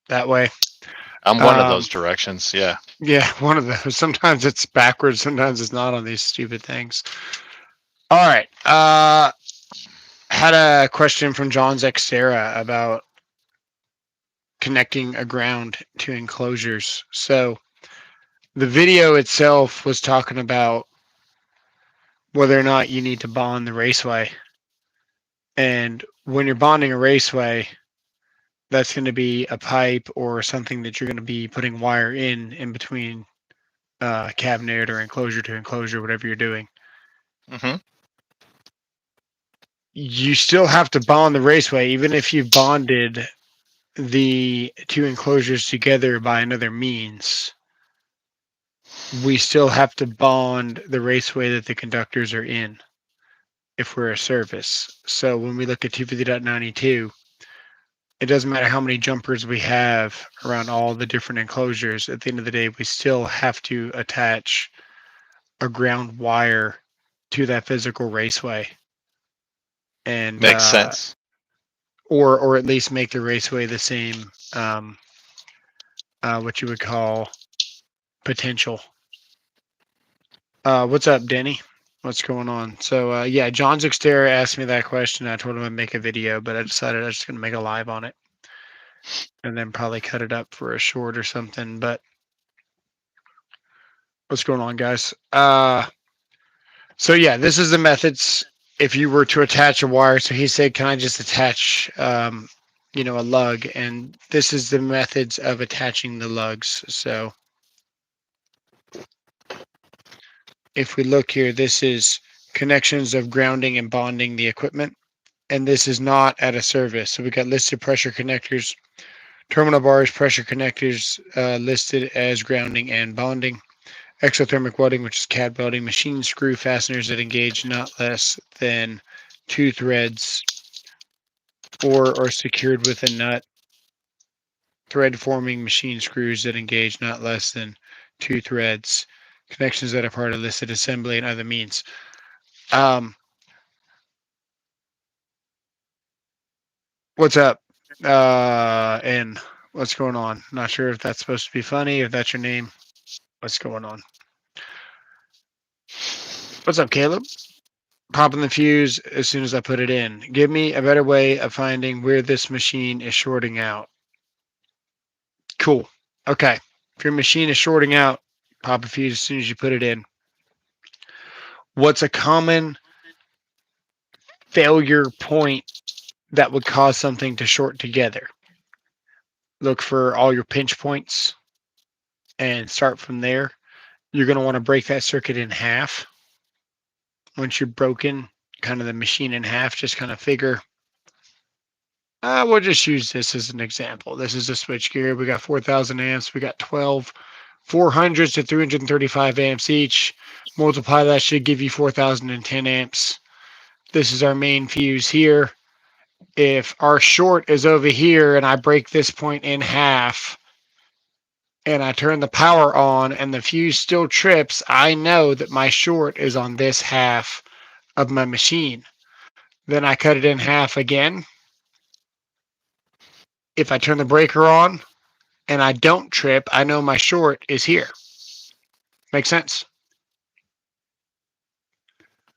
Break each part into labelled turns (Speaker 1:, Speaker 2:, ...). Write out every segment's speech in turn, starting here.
Speaker 1: that way.
Speaker 2: I'm one of those directions. Yeah.
Speaker 1: Yeah, one of those. Sometimes it's backwards, sometimes it's not on these stupid things. All right. Had a question from John Xera about connecting a ground to enclosures. So the video itself was talking about whether or not you need to bond the raceway. And when you're bonding a raceway, that's going to be a pipe or something that you're going to be putting wire in between cabinet or enclosure to enclosure, whatever you're doing.
Speaker 2: Hmm.
Speaker 1: You still have to bond the raceway, even if you've bonded the two enclosures together by another means. We still have to bond the raceway that the conductors are in if we're a service. So when we look at 250.92, it doesn't matter how many jumpers we have around all the different enclosures. At the end of the day, we still have to attach a ground wire to that physical raceway, and
Speaker 2: Makes sense.
Speaker 1: or at least make the raceway the same, what you would call potential. What's up, Denny? What's going on? So yeah, John's Xterra asked me that question. I told him I'd make a video, but I decided I was just gonna make a live on it and then probably cut it up for a short or something. But what's going on, guys? So yeah, this is the methods. If you were to attach a wire, so he said, "Can I just attach, a lug?" And this is the methods of attaching the lugs. So if we look here, this is connections of grounding and bonding the equipment, and this is not at a service. So we got listed pressure connectors, terminal bars, pressure connectors listed as grounding and bonding. Exothermic welding, which is CAD welding, machine screw fasteners that engage not less than two threads or are secured with a nut. Thread forming machine screws that engage not less than two threads. Connections that are part of listed assembly and other means. What's up? And what's going on? Not sure if that's supposed to be funny, if that's your name. What's going on? What's up, Caleb? Popping the fuse as soon as I put it in. Give me a better way of finding where this machine is shorting out. Cool. Okay. If your machine is shorting out, pop a fuse as soon as you put it in. What's a common failure point that would cause something to short together? Look for all your pinch points and start from there. You're going to want to break that circuit in half. Once you've broken kind of the machine in half, just kind of figure, we'll just use this as an example. This is a switch gear. We got 4,000 amps. We got 12 400s to 335 amps each. Multiply that, should give you 4,010 amps. This is our main fuse here. If our short is over here and I break this point in half and I turn the power on and the fuse still trips, I know that my short is on this half of my machine. Then I cut it in half again. If I turn the breaker on and I don't trip, I know my short is here. Makes sense?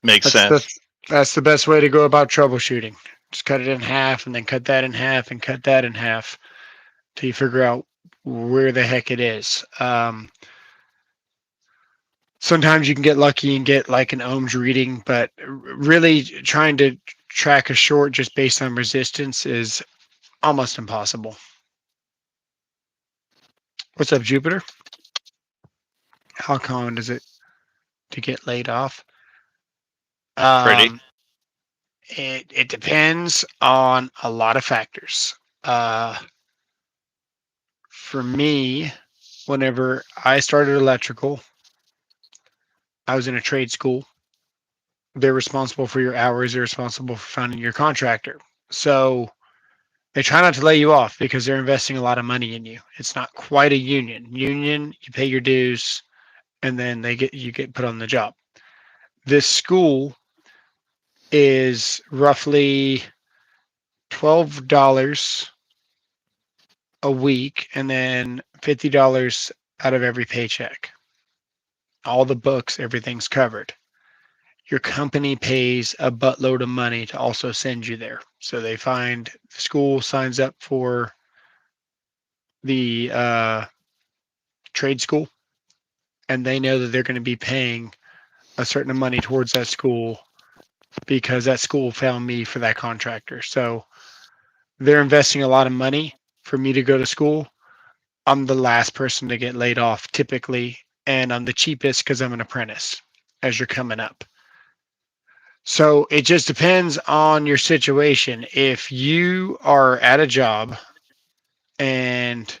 Speaker 2: Makes
Speaker 1: That's the
Speaker 2: sense.
Speaker 1: that's the best way to go about troubleshooting. Just cut it in half and then cut that in half and cut that in half till you figure out where the heck it is. Sometimes you can get lucky and get like an ohms reading, but really trying to track a short just based on resistance is almost impossible. What's up, Jupiter? How common is it to get laid off?
Speaker 2: Pretty.
Speaker 1: Um, it depends on a lot of factors. For me, whenever I started electrical, I was in a trade school. They're responsible for your hours. They're responsible for finding your contractor. So they try not to lay you off because they're investing a lot of money in you. It's not quite a union. Union, you pay your dues, and then you get put on the job. This school is roughly $12 a week, and then $50 out of every paycheck. All the books, everything's covered. Your company pays a buttload of money to also send you there. So they find the school signs up for the trade school, and they know that they're going to be paying a certain amount of money towards that school because that school found me for that contractor. So they're investing a lot of money for me to go to school. I'm the last person to get laid off typically, and I'm the cheapest because I'm an apprentice as you're coming up. So it just depends on your situation. If you are at a job and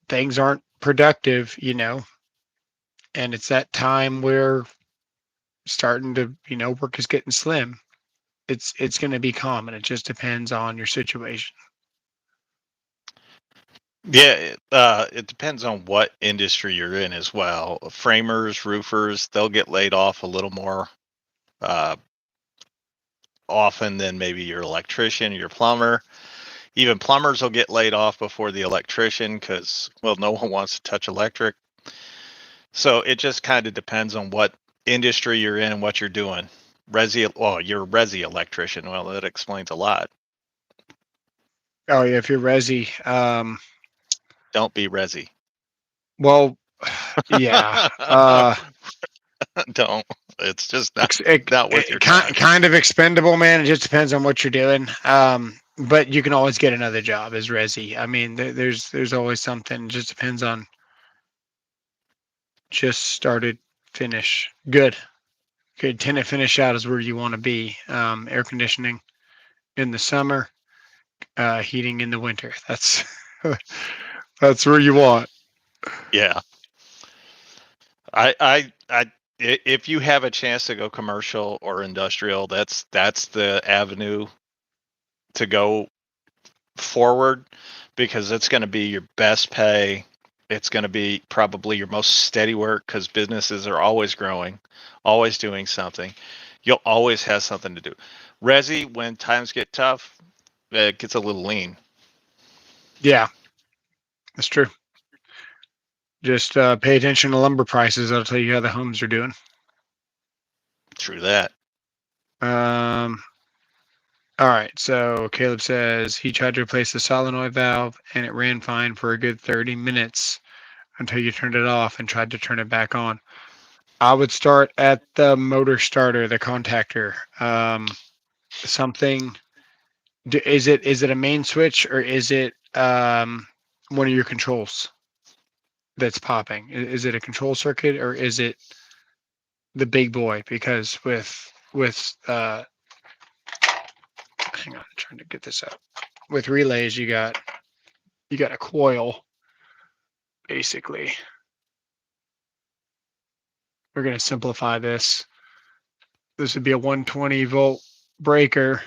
Speaker 1: things aren't productive, and it's that time where starting to, work is getting slim, it's going to be common. It just depends on your situation.
Speaker 2: Yeah, it depends on what industry you're in as well. Framers, roofers, they'll get laid off a little more uh, often than maybe your electrician, your plumber. Even plumbers will get laid off before the electrician because, well, no one wants to touch electric. So it just kind of depends on what industry you're in and what you're doing. You're a resi electrician. Well, that explains a lot.
Speaker 1: Oh yeah, if you're resi,
Speaker 2: Don't be resi.
Speaker 1: well, yeah,
Speaker 2: Don't. It's just not,
Speaker 1: ex- it,
Speaker 2: not worth
Speaker 1: it,
Speaker 2: your time.
Speaker 1: kind of expendable, man. It just depends on what you're doing. But you can always get another job as resi. I mean, there's always something. It just depends on just started, finish, good. Good tenant finish out is where you want to be. Air conditioning in the summer, heating in the winter. That's where you want.
Speaker 2: Yeah. If you have a chance to go commercial or industrial, that's the avenue to go forward because it's going to be your best pay. It's going to be probably your most steady work because businesses are always growing, always doing something. You'll always have something to do. Resi, when times get tough, it gets a little lean.
Speaker 1: Yeah, that's true. Just pay attention to lumber prices. That'll tell you how the homes are doing.
Speaker 2: True that.
Speaker 1: Um, all right. So Caleb says he tried to replace the solenoid valve and it ran fine for a good 30 minutes until you turned it off and tried to turn it back on. I would start at the motor starter, the contactor. Something. Is it a main switch or is it one of your controls that's popping? Is it a control circuit or is it the big boy? Because with hang on, I'm trying to get this up. With relays, you got a coil basically. We're going to simplify this. This would be a 120-volt breaker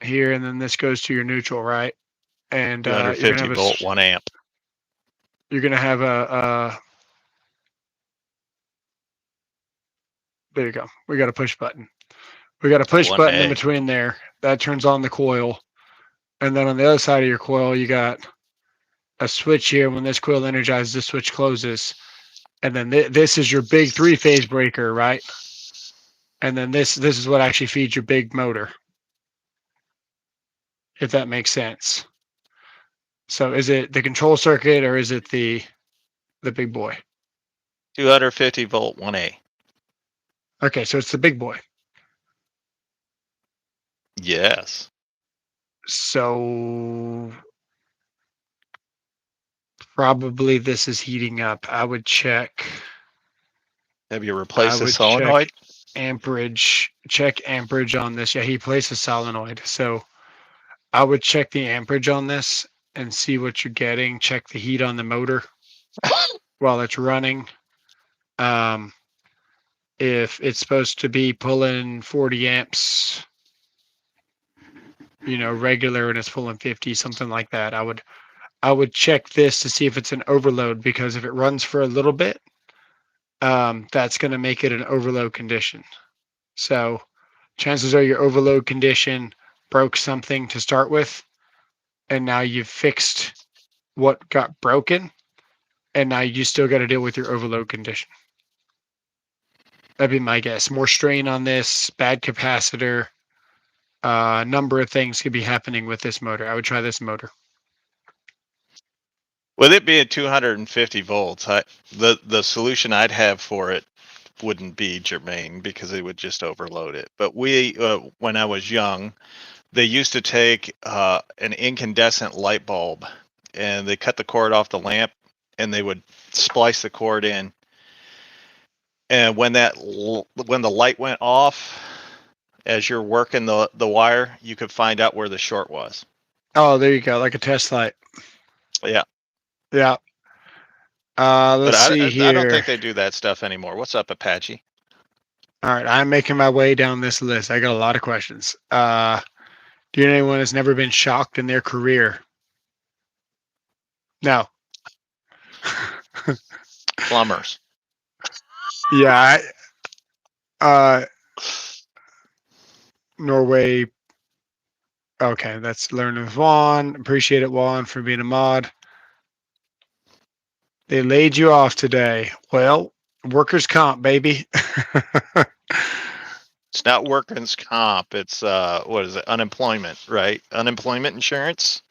Speaker 1: here, and then this goes to your neutral, right? And you're gonna
Speaker 2: 250
Speaker 1: have
Speaker 2: volt, 1 amp.
Speaker 1: you're gonna have a there you go. We got a push button. We got a push button in
Speaker 2: 1A.
Speaker 1: between there that turns on the coil, and then on the other side of your coil, you got a switch here. When this coil energizes, this switch closes, and then this is your big three-phase breaker, right? And then this is what actually feeds your big motor, if that makes sense. So is it the control circuit or is it the big boy?
Speaker 2: 250 volt, 1A.
Speaker 1: Okay, so it's the big boy.
Speaker 2: Yes.
Speaker 1: So probably this is heating up. I would check.
Speaker 2: Have you
Speaker 1: I
Speaker 2: replaced the
Speaker 1: would check
Speaker 2: solenoid?
Speaker 1: amperage. Check amperage on this. Yeah, he placed a solenoid. So I would check the amperage on this and see what you're getting. Check the heat on the motor while it's running. Um, if it's supposed to be pulling 40 amps, regular, and it's pulling 50, something like that, I would check this to see if it's an overload, because if it runs for a little bit, that's going to make it an overload condition. So chances are your overload condition broke something to start with, and now you've fixed what got broken, and now you still got to deal with your overload condition. That'd be my guess. More strain on this, bad capacitor, a number of things could be happening with this motor. I would try this motor.
Speaker 2: With it being 250 volts, the solution I'd have for it wouldn't be germane because it would just overload it. But when I was young, they used to take an incandescent light bulb and they cut the cord off the lamp and they would splice the cord in. And when the light went off, as you're working the wire, you could find out where the short was.
Speaker 1: Oh, there you go, like a test light.
Speaker 2: Yeah.
Speaker 1: Yeah. Let's see here.
Speaker 2: I don't think they do that stuff anymore. What's up, Apache?
Speaker 1: All right, I'm making my way down this list. I got a lot of questions. Do you know anyone that's never been shocked in their career? No.
Speaker 2: Plumbers.
Speaker 1: Yeah. Norway. Okay, that's learning with Juan. Appreciate it, Juan, for being a mod. They laid you off today. Well, workers' comp, baby.
Speaker 2: It's not workers' comp. It's what is it? Unemployment, right? Unemployment insurance.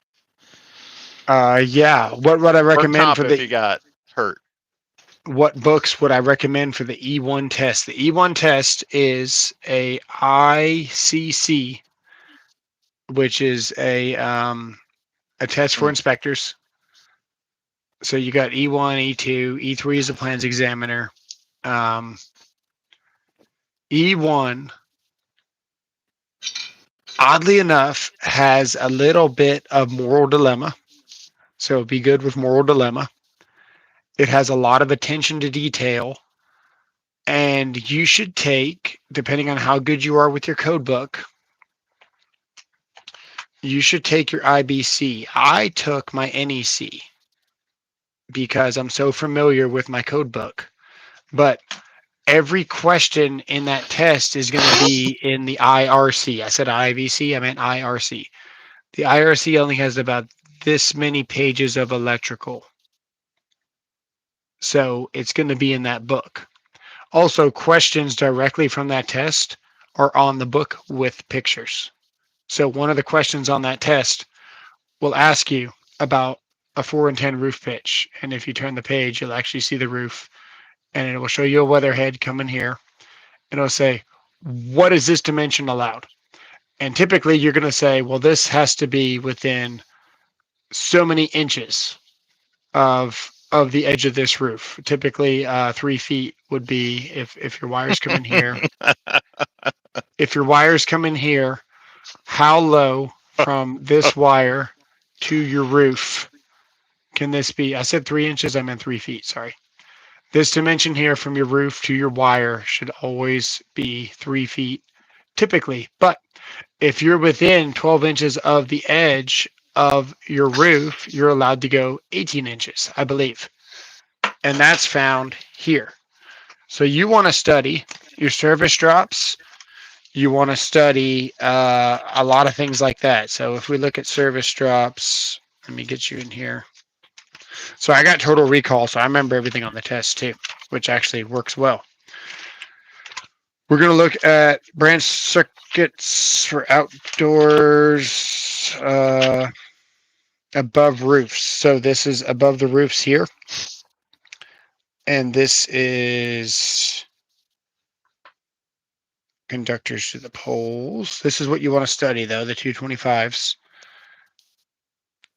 Speaker 1: Yeah. What would I recommend for
Speaker 2: if you got hurt?
Speaker 1: What books would I recommend for the E1 test? The E1 test is a ICC, which is a test for inspectors. So you got E1, E2, E3 is a plans examiner. E1, oddly enough, has a little bit of moral dilemma. So be good with moral dilemma. It has a lot of attention to detail. And you should take, depending on how good you are with your code book, you should take your IBC. I took my NEC because I'm so familiar with my code book. But every question in that test is going to be in the IRC. I said IBC, I meant IRC. The IRC only has about this many pages of electrical. So it's going to be in that book. Also, questions directly from that test are on the book with pictures. So one of the questions on that test will ask you about a 4 and 10 roof pitch. And if you turn the page, you'll actually see the roof. And it will show you a weatherhead coming here. And it'll say, what is this dimension allowed? And typically you're going to say, well, this has to be within so many inches of the edge of this roof. Typically 3 feet would be if your wires come in here. If your wires come in here, how low from this wire to your roof can this be? I said 3 inches, I meant 3 feet, sorry. This dimension here from your roof to your wire should always be 3 feet, typically. But if you're within 12 inches of the edge of your roof, you're allowed to go 18 inches, I believe. And that's found here. So you want to study your service drops. You want to study a lot of things like that. So if we look at service drops, let me get you in here. So I got total recall, so I remember everything on the test too, which actually works well. We're going to look at branch circuits for outdoors above roofs. So this is above the roofs here. And this is conductors to the poles. This is what you want to study, though, the 225s.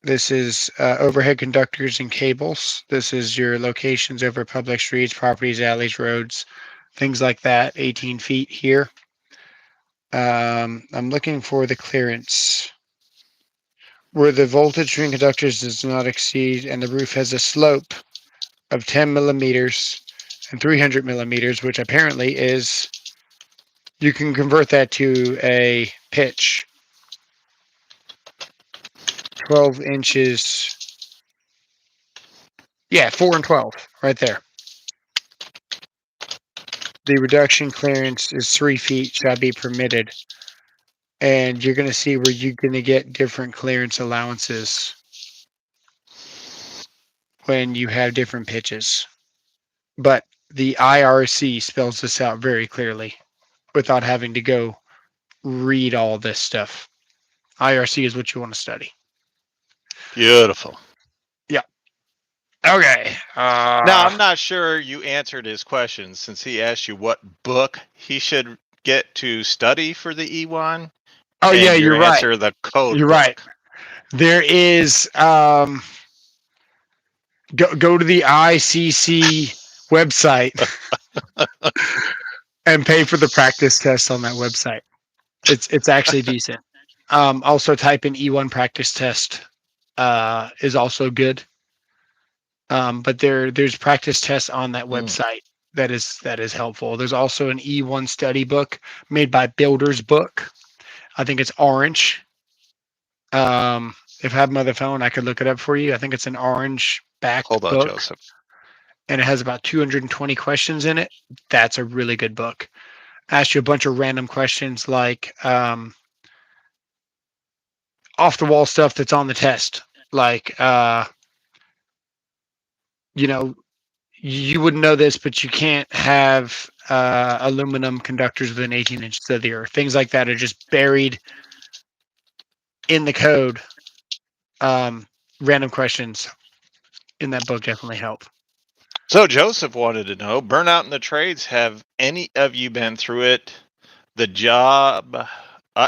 Speaker 1: This is overhead conductors and cables. This is your locations over public streets, properties, alleys, roads, things like that. 18 feet here. I'm looking for the clearance. Where the voltage between conductors does not exceed and the roof has a slope of 10 millimeters and 300 millimeters, which apparently is, you can convert that to a pitch. 12 inches. Yeah, 4 and 12 right there. The reduction clearance is 3 feet shall be permitted. and you're going to see where you're going to get different clearance allowances when you have different pitches. But the IRC spells this out very clearly without having to go read all this stuff. IRC is what you want to study.
Speaker 2: Beautiful.
Speaker 1: Yeah. Okay.
Speaker 2: Now, I'm not sure you answered his question since he asked you what book he should get to study for the E1,
Speaker 1: Oh yeah,
Speaker 2: and your
Speaker 1: you're right.
Speaker 2: answer, the code
Speaker 1: You're right.
Speaker 2: book.
Speaker 1: There is go to the ICC website and pay for the practice test on that website. It's actually decent. Also type in E1 practice test is also good. But there's practice tests on that
Speaker 2: Mm.
Speaker 1: website that is helpful. There's also an E1 study book made by Builder's Book. I think it's orange. If I have my other phone, I could look it up for you. I think it's an orange backed
Speaker 2: Hold on,
Speaker 1: book,
Speaker 2: Joseph.
Speaker 1: and it has about 220 questions in it. That's a really good book. Ask you a bunch of random questions like off the wall stuff that's on the test, like you know you wouldn't know this, but you can't have aluminum conductors within 18 inches of the earth. Things like that are just buried in the code. Um, Random questions in that book definitely help.
Speaker 2: So Joseph wanted to know, burnout in the trades, have any of you been through it? The job,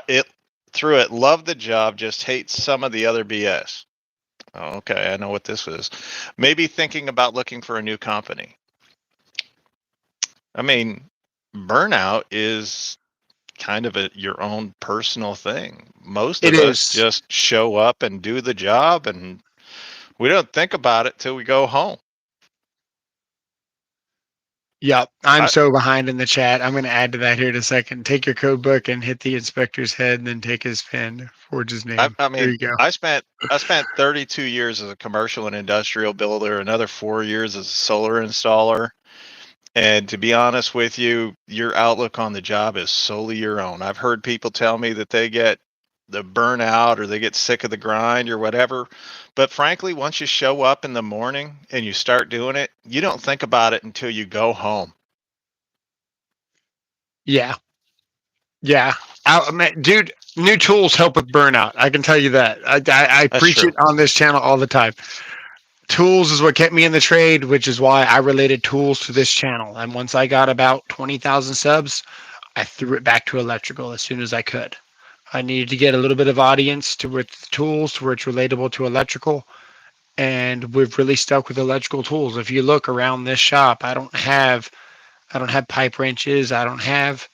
Speaker 2: it through it, love the job, just hate some of the other BS. Oh, okay, I know what this is. Maybe thinking about looking for a new company. I mean, burnout is kind of your own personal thing. Most
Speaker 1: It
Speaker 2: of us
Speaker 1: is.
Speaker 2: just show up and do the job, and we don't think about it till we go home.
Speaker 1: Yep. I'm
Speaker 2: I,
Speaker 1: so behind in the chat. I'm going to add to that here in a second. Take your code book and hit the inspector's head and then take his pen, forge his
Speaker 2: I,
Speaker 1: name.
Speaker 2: I
Speaker 1: There
Speaker 2: mean,
Speaker 1: you go.
Speaker 2: I spent 32 years as a commercial and industrial builder, another 4 years as a solar installer. And to be honest with you, your outlook on the job is solely your own. I've heard people tell me that they get the burnout or they get sick of the grind or whatever. But frankly, once you show up in the morning and you start doing it, you don't think about it until you go home.
Speaker 1: Yeah. Yeah. Man, dude, new tools help with burnout. I can tell you that. I
Speaker 2: That's
Speaker 1: preach
Speaker 2: true.
Speaker 1: it on this channel all the time. Tools is what kept me in the trade, which is why I related tools to this channel. And once I got about 20,000 subs, I threw it back to electrical as soon as I could. I needed to get a little bit of audience to with tools to where it's relatable to electrical. And we've really stuck with electrical tools. If you look around this shop, I don't have pipe wrenches. I don't have,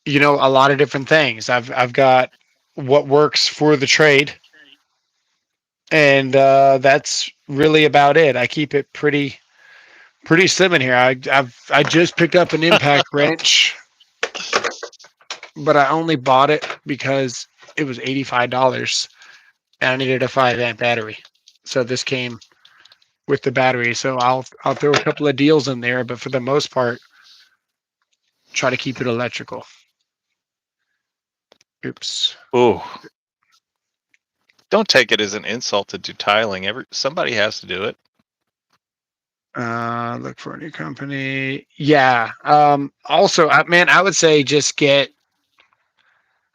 Speaker 1: a lot of different things. I've got what works for the trade, and that's really about it. I keep it pretty slim in here. I just picked up an impact wrench, but I only bought it because it was $85 and I needed a 5 amp battery. So this came with the battery. So I'll throw a couple of deals in there, but for the most part, try to keep it electrical. Oops.
Speaker 2: Ooh, don't take it as an insult to do tiling. Somebody has to do it.
Speaker 1: Look for a new company. Yeah. Also, man, I would say just get.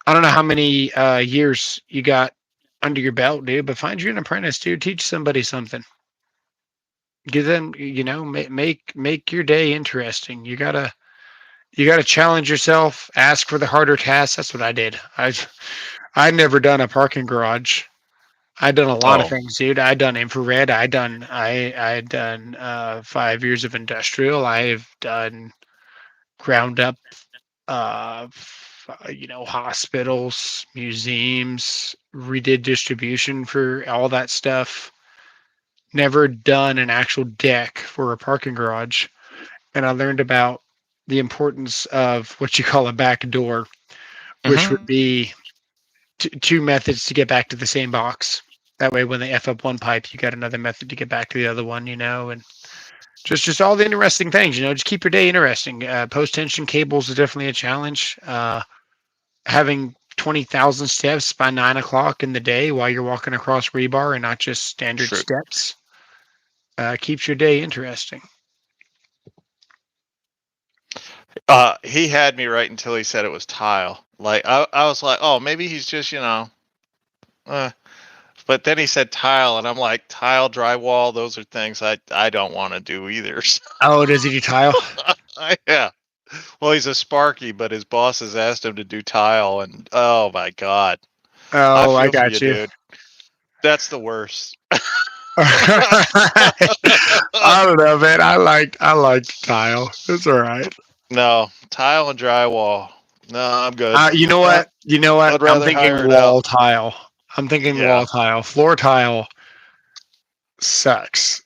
Speaker 1: I don't know how many years you got under your belt, dude, but find you an apprentice, dude. Teach somebody something. Give them, make your day interesting. You gotta challenge yourself. Ask for the harder tasks. That's what I did. I'd never done a parking garage. I'd done a lot of
Speaker 2: Oh,
Speaker 1: things, dude. I'd done infrared. I'd done 5 years of industrial. I've done ground up, hospitals, museums. Redid distribution for all that stuff. Never done an actual deck for a parking garage, and I learned about the importance of what you call a back door, which
Speaker 2: hmm
Speaker 1: would be two methods to get back to the same box. That way, when they f up one pipe, you got another method to get back to the other one. And just all the interesting things. Just keep your day interesting. Post tension cables is definitely a challenge. having 20,000 steps by 9 o'clock in the day while you're walking across rebar and not just standard
Speaker 2: True.
Speaker 1: steps keeps your day interesting.
Speaker 2: He had me right until he said it was tile. Like I was like, oh, maybe he's just uh, but then he said tile, and I'm like, tile, drywall, those are things I don't want to do either.
Speaker 1: Oh, does he do tile?
Speaker 2: Yeah. Well, he's a Sparky, but his boss has asked him to do tile, and oh my god, I
Speaker 1: Oh, I
Speaker 2: feel for
Speaker 1: got
Speaker 2: you,
Speaker 1: you.
Speaker 2: dude. That's the worst.
Speaker 1: I don't know, man. I like tile. It's all right.
Speaker 2: No, tile and drywall. No, I'm good.
Speaker 1: You know what? You know what?
Speaker 2: I'd
Speaker 1: I'm
Speaker 2: rather
Speaker 1: thinking
Speaker 2: hire it out.
Speaker 1: wall tile. I'm thinking
Speaker 2: Yeah,
Speaker 1: wall tile. Floor tile sucks.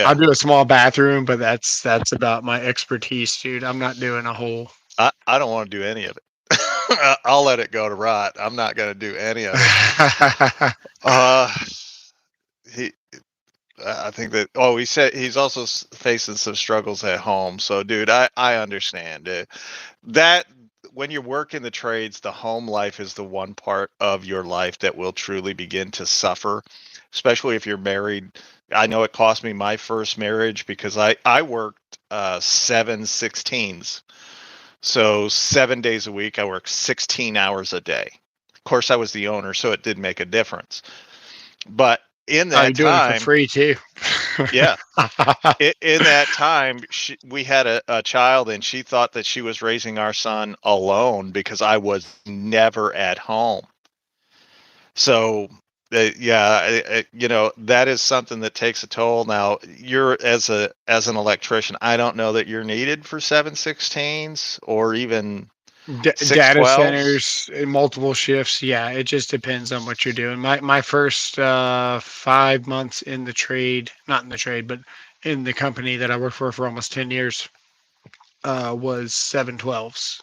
Speaker 1: I'll
Speaker 2: yeah.
Speaker 1: do a small bathroom, but that's about my expertise, dude. I'm not doing a whole.
Speaker 2: I don't want to do any of it. I'll let it go to rot. I'm not going to do any of it. Uh, he. I think that. Oh, he said he's also facing some struggles at home. So, dude, I understand it. That when you work in the trades, the home life is the one part of your life that will truly begin to suffer, especially if you're married. I know it cost me my first marriage because I worked 7/16s. So 7 days a week, I worked 16 hours a day. Of course, I was the owner, so it did make a difference. But in
Speaker 1: Oh, you're
Speaker 2: that
Speaker 1: doing it for
Speaker 2: time,
Speaker 1: free too.
Speaker 2: yeah, in that time, we had a child, and she thought that she was raising our son alone because I was never at home. So, yeah, that is something that takes a toll. Now, you're as an electrician, I don't know that you're needed for 7/16s or even six
Speaker 1: Data
Speaker 2: twelves.
Speaker 1: centers in multiple shifts. Yeah, it just depends on what you're doing. My first 5 months in the trade, not in the trade, but in the company that I worked for almost 10 years, was 7/12s,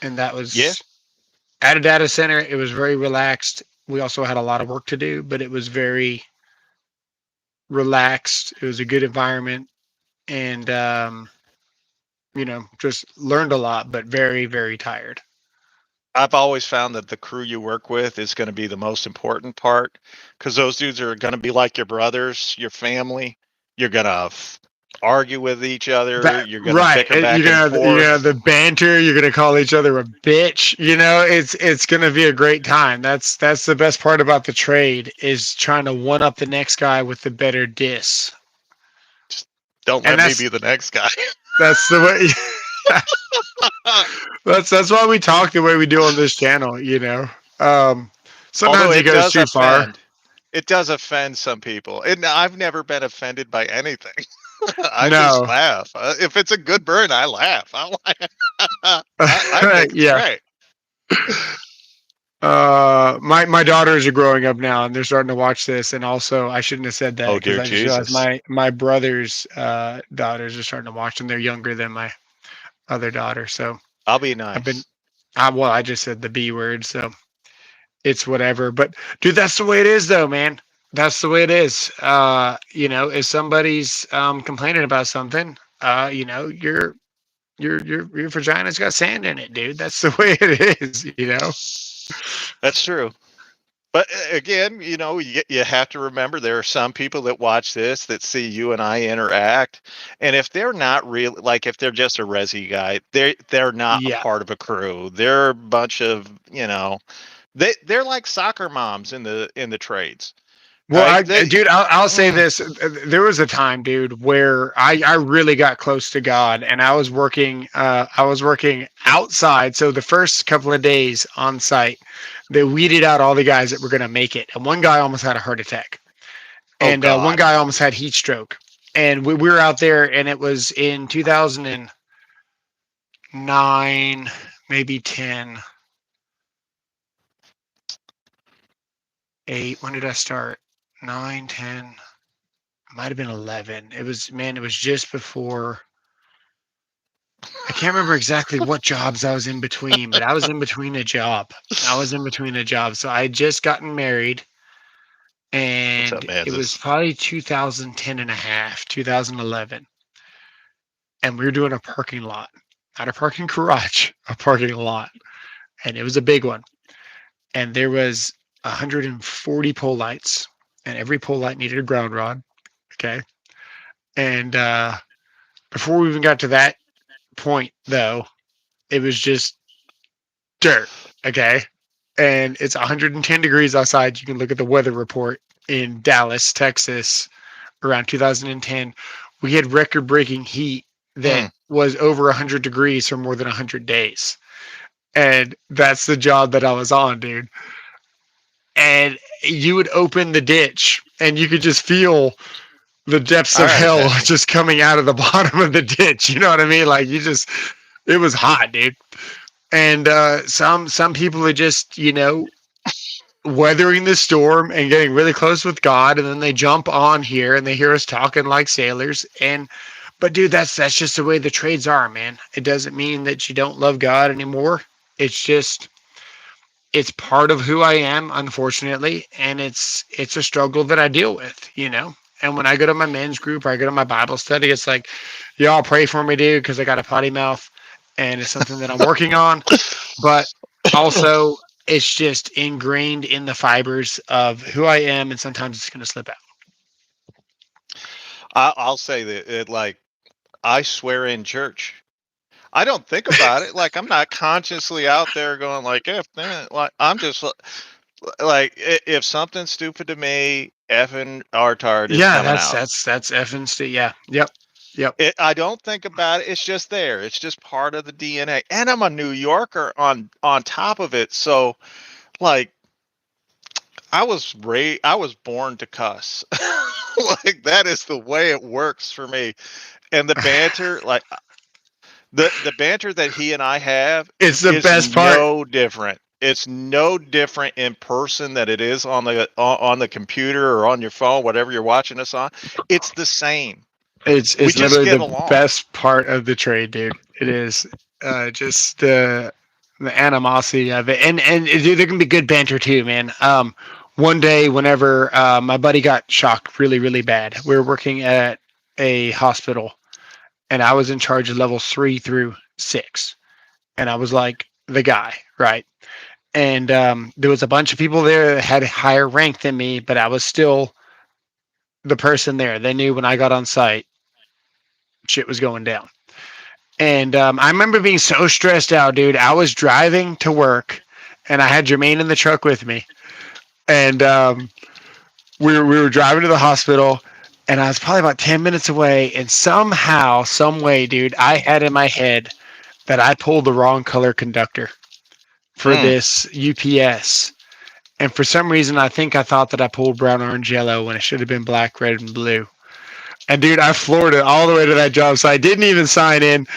Speaker 1: and that
Speaker 2: Yeah,
Speaker 1: was at a data center. It was very relaxed. We also had a lot of work to do, but it was very relaxed. It was a good environment, and just learned a lot, but very, very tired.
Speaker 2: I've always found that the crew you work with is going to be the most important part because those dudes are going to be like your brothers, your family. You're going to argue with each other.
Speaker 1: That
Speaker 2: You're going to
Speaker 1: right.
Speaker 2: bicker back and
Speaker 1: You're gonna have
Speaker 2: forth.
Speaker 1: the banter. You're gonna call each other a bitch. It's gonna be a great time. That's the best part about the trade is trying to one up the next guy with the better diss.
Speaker 2: Just don't
Speaker 1: And
Speaker 2: let me be the next guy.
Speaker 1: that's the way. That's why we talk the way we do on this channel. Um,
Speaker 2: Although
Speaker 1: sometimes it
Speaker 2: it
Speaker 1: goes
Speaker 2: does
Speaker 1: too far.
Speaker 2: offend. It does offend some people. And I've never been offended by anything. I just
Speaker 1: No.
Speaker 2: laugh. If it's a good burn, I laugh. I think it's
Speaker 1: Yeah.
Speaker 2: great.
Speaker 1: My daughters are growing up now, and they're starting to watch this. And also, I shouldn't have said that
Speaker 2: Oh,
Speaker 1: because
Speaker 2: dear
Speaker 1: I just realized
Speaker 2: Jesus.
Speaker 1: my brother's daughters are starting to watch, and they're younger than my other daughter. So
Speaker 2: I'll be
Speaker 1: I've been,
Speaker 2: nice.
Speaker 1: well, I just said the B word, so it's whatever. But dude, that's the way it is, though, man. That's the way it is. If somebody's complaining about something, your vagina's got sand in it, dude. That's the way it is.
Speaker 2: That's true. But again, you have to remember there are some people that watch this that see you and I interact, and if they're not really like if they're just a resi guy, they're not a
Speaker 1: Yeah.
Speaker 2: part of a crew. They're a bunch of they're like soccer moms in the trades,
Speaker 1: Well,
Speaker 2: right? They
Speaker 1: dude, I'll say
Speaker 2: mm,
Speaker 1: this: there was a time, dude, where I really got close to God, and I was working. I was working outside. So the first couple of days on site, they weeded out all the guys that were going to make it, and one guy almost had a heart attack,
Speaker 2: oh
Speaker 1: and one
Speaker 2: God,
Speaker 1: guy almost had heat stroke, and we were out there, and it was in 2009, maybe 10, 8. When did I start? 9, 10. Might have been 11. It was, man, it was just before. I can't remember exactly what jobs I was in between, but I was in between a job. I was in between a job. So I had just gotten married,
Speaker 2: what's
Speaker 1: and
Speaker 2: up, man?
Speaker 1: it was probably 2010 and a half, 2011. And we were doing a parking lot. not a parking garage, a parking lot, and it was a big one. And there was 140 pole lights, and every pole light needed a ground rod. Okay, and before we even got to that point, though, it was just dirt. Okay, and it's 110 degrees outside. You can look at the weather report in Dallas, Texas, around 2010. We had record-breaking heat that
Speaker 2: Mm.
Speaker 1: was over 100 degrees for more than 100 days. And that's the job that I was on, dude. And you would open the ditch and you could just feel the depths
Speaker 2: All
Speaker 1: of
Speaker 2: right.
Speaker 1: hell just coming out of the bottom of the ditch. You know what I mean? Like you just, it was hot, dude. And some people are just, weathering the storm and getting really close with God, and then they jump on here and they hear us talking like sailors. And but dude, that's just the way the trades are, man. It doesn't mean that you don't love God anymore. It's just it's part of who I am, unfortunately, and it's a struggle that I deal with. And when I go to my men's group or I go to my Bible study, it's like, y'all pray for me, dude, because I got a potty mouth, and it's something that I'm working on. But also, it's just ingrained in the fibers of who I am, and sometimes it's going to slip out.
Speaker 2: I'll say that I swear in church. I don't think about it. Like I'm not consciously out there going like if like I'm just like if something's stupid to me, effing retard is
Speaker 1: Yeah,
Speaker 2: coming
Speaker 1: that's
Speaker 2: out.
Speaker 1: that's that's effing yeah, yep.
Speaker 2: I don't think about it. It's just there. It's just part of the DNA. And I'm a New Yorker on top of it. So like I was born to cuss. Like that is the way it works for me. And the banter, like the banter that he and I have
Speaker 1: It's the
Speaker 2: is
Speaker 1: best part.
Speaker 2: no different. It's no different in person than it is on the computer or on your phone, whatever you're watching us on. It's the same. We
Speaker 1: It's
Speaker 2: just
Speaker 1: literally
Speaker 2: get
Speaker 1: the
Speaker 2: along.
Speaker 1: best part of the trade, dude. It is just the animosity of it, and dude, there can be good banter too, man. One day, whenever my buddy got shocked really really bad, we were working at a hospital, and I was in charge of levels 3 through 6, and I was like the guy, right? And there was a bunch of people there that had a higher rank than me, but I was still the person there. They knew when I got on site, shit was going down. And I remember being so stressed out, dude. I was driving to work, and I had Jermaine in the truck with me, and we were driving to the hospital, and I was probably about 10 minutes away, and somehow, some way, dude, I had in my head that I pulled the wrong color conductor for
Speaker 2: Mm.
Speaker 1: this UPS. And for some reason, I think I thought that I pulled brown, orange, yellow when it should have been black, red, and blue. And dude, I floored it all the way to that job site. Didn't even sign in.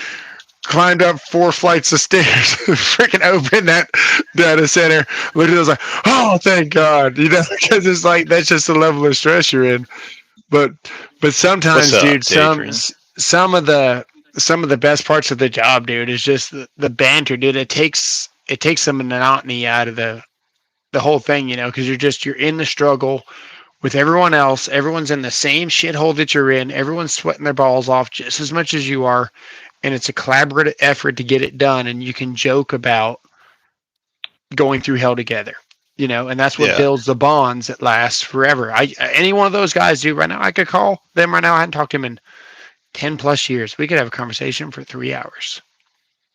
Speaker 1: Climbed up 4 flights of stairs, freaking opened that data center. Literally, was like, "Oh, thank God!" Because it's like that's just the level of stress you're in. But
Speaker 2: What's
Speaker 1: sometimes,
Speaker 2: up,
Speaker 1: dude,
Speaker 2: Adrian?
Speaker 1: some of the best parts of the job, dude, is just the banter, dude. It takes some monotony out of the whole thing, because you're in the struggle with everyone else. Everyone's in the same shithole that you're in. Everyone's sweating their balls off just as much as you are, and it's a collaborative effort to get it done. And you can joke about going through hell together, and that's what
Speaker 2: Yeah,
Speaker 1: builds the bonds that last forever. Any one of those guys, dude, right now I could call them right now. I hadn't talked to him in 10 plus years. We could have a conversation for 3 hours.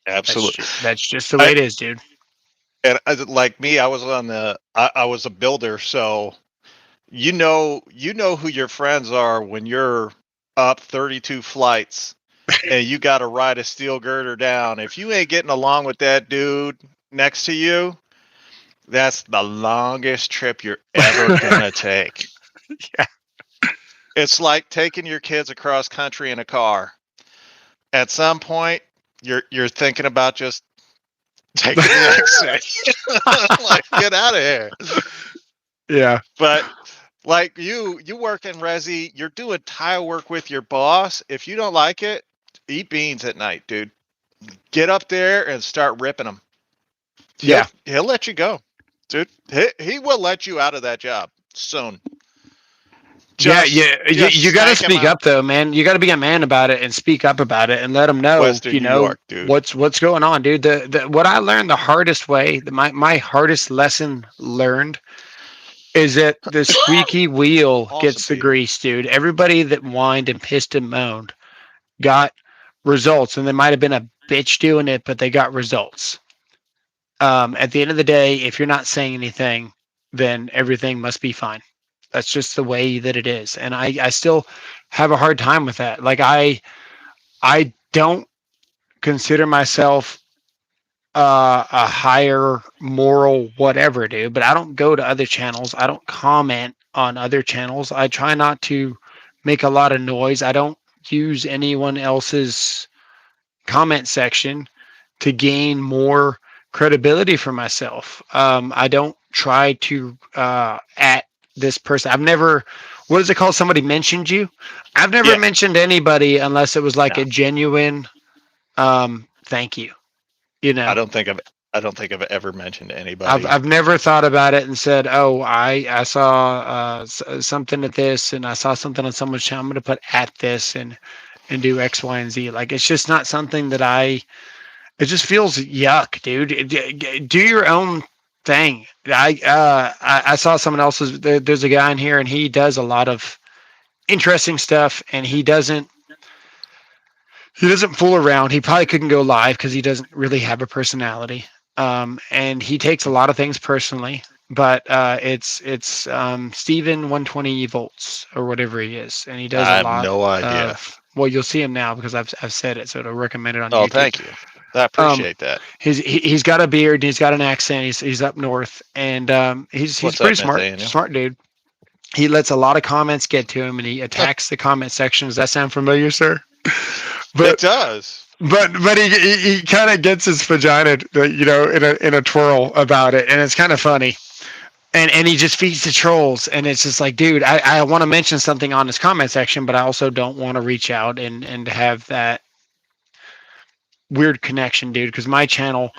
Speaker 2: absolutely.
Speaker 1: That's just the way
Speaker 2: I
Speaker 1: it is, dude.
Speaker 2: and like me, I was I was a builder, so you know who your friends are when you're up 32 flights and you got to ride a steel girder down. If you ain't getting along with that dude next to you, that's the longest trip you're ever gonna take.
Speaker 1: Yeah,
Speaker 2: It's like taking your kids across country in a car. At some point, you're thinking about just taking the exit. Like, get out of here.
Speaker 1: yeah,
Speaker 2: But like you work in resi, you're doing tile work with your boss. If you don't like it, eat beans at night, dude. Get up there and start ripping them.
Speaker 1: yeah.
Speaker 2: He'll let you go, dude. He will let you out of that job soon.
Speaker 1: Yeah, yeah, you
Speaker 2: just
Speaker 1: got to
Speaker 2: stank him
Speaker 1: speak
Speaker 2: out.
Speaker 1: up though, man. You got to be a man about it and speak up about it and let them know,
Speaker 2: Western New York, dude.
Speaker 1: what's going on, dude. The what I learned the hardest way, my hardest lesson learned is that the squeaky wheel
Speaker 2: Awesome
Speaker 1: gets the
Speaker 2: people.
Speaker 1: grease, dude. Everybody that whined and pissed and moaned got results, and there might have been a bitch doing it, but they got results. At the end of the day, if you're not saying anything, then everything must be fine. That's just the way that it is, and I still have a hard time with that. Like I don't consider myself a higher moral whatever, dude. But I don't go to other channels. I don't comment on other channels. I try not to make a lot of noise. I don't use anyone else's comment section to gain more credibility for myself. I don't try to at this person. I've never. What is it called? Somebody mentioned you. I've never
Speaker 2: Yeah.
Speaker 1: mentioned anybody unless it was like
Speaker 2: No,
Speaker 1: a genuine thank you. You
Speaker 2: I
Speaker 1: know,
Speaker 2: don't think I've I don't think I've ever mentioned to
Speaker 1: I've
Speaker 2: anybody.
Speaker 1: I've never thought about it and said, "Oh, I saw something at this, and I saw something on someone's channel. I'm going to put at this and do X, Y, and Z." Like it's just not something that I. It just feels yuck, dude. Do your own thing. I saw someone else's. There's a guy in here, and he does a lot of interesting stuff, and he doesn't fool around. He probably couldn't go live because he doesn't really have a personality. And he takes a lot of things personally. But it's Steven 120 volts or whatever he is, and he does a
Speaker 2: I have
Speaker 1: lot
Speaker 2: no idea.
Speaker 1: of. Well, you'll see him now because I've said it, so it'll recommend it on
Speaker 2: Oh,
Speaker 1: YouTube.
Speaker 2: thank you. I
Speaker 1: Um,
Speaker 2: appreciate that.
Speaker 1: he's got a beard and he's got an accent. He's up north, and he's
Speaker 2: What's
Speaker 1: pretty
Speaker 2: up,
Speaker 1: smart,
Speaker 2: Nathaniel?
Speaker 1: smart dude. He lets a lot of comments get to him, and he attacks the comment section. Does that sound familiar, sir?
Speaker 2: It
Speaker 1: But
Speaker 2: does.
Speaker 1: but he kind of gets his vagina, in a twirl about it, and it's kind of funny. And he just feeds the trolls, and it's just like, dude, I want to mention something on his comment section, but I also don't want to reach out and have that weird connection, dude, because my channel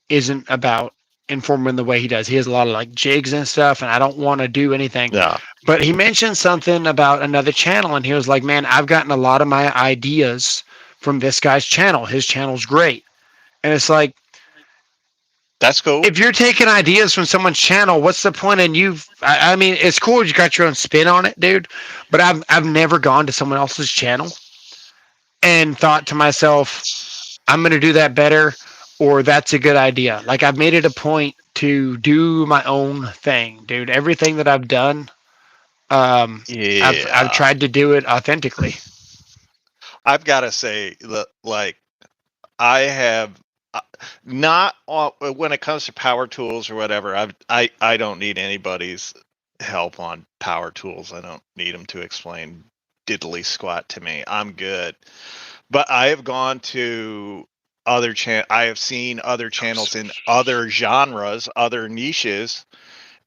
Speaker 1: isn't about informing the way he does. He has a lot of like jigs and stuff, and I don't want to do anything.
Speaker 2: No.
Speaker 1: But he mentioned something about another channel, and he was like, "Man, I've gotten a lot of my ideas from this guy's channel. His channel's great." And it's like,
Speaker 2: That's cool.
Speaker 1: if you're taking ideas from someone's channel, what's the point in you? I mean, it's cool you got your own spin on it, dude. But I've never gone to someone else's channel and thought to myself, I'm going to do that better, or that's a good idea. Like I've made it a point to do my own thing, dude. Everything that I've done, I've
Speaker 2: Yeah.
Speaker 1: tried to do it authentically.
Speaker 2: I've got to say that, like, I have uh, not when it comes to power tools or whatever. I don't need anybody's help on power tools. I don't need them to explain diddly squat to me. I'm good. But I have gone to I have seen other channels in other genres, other niches,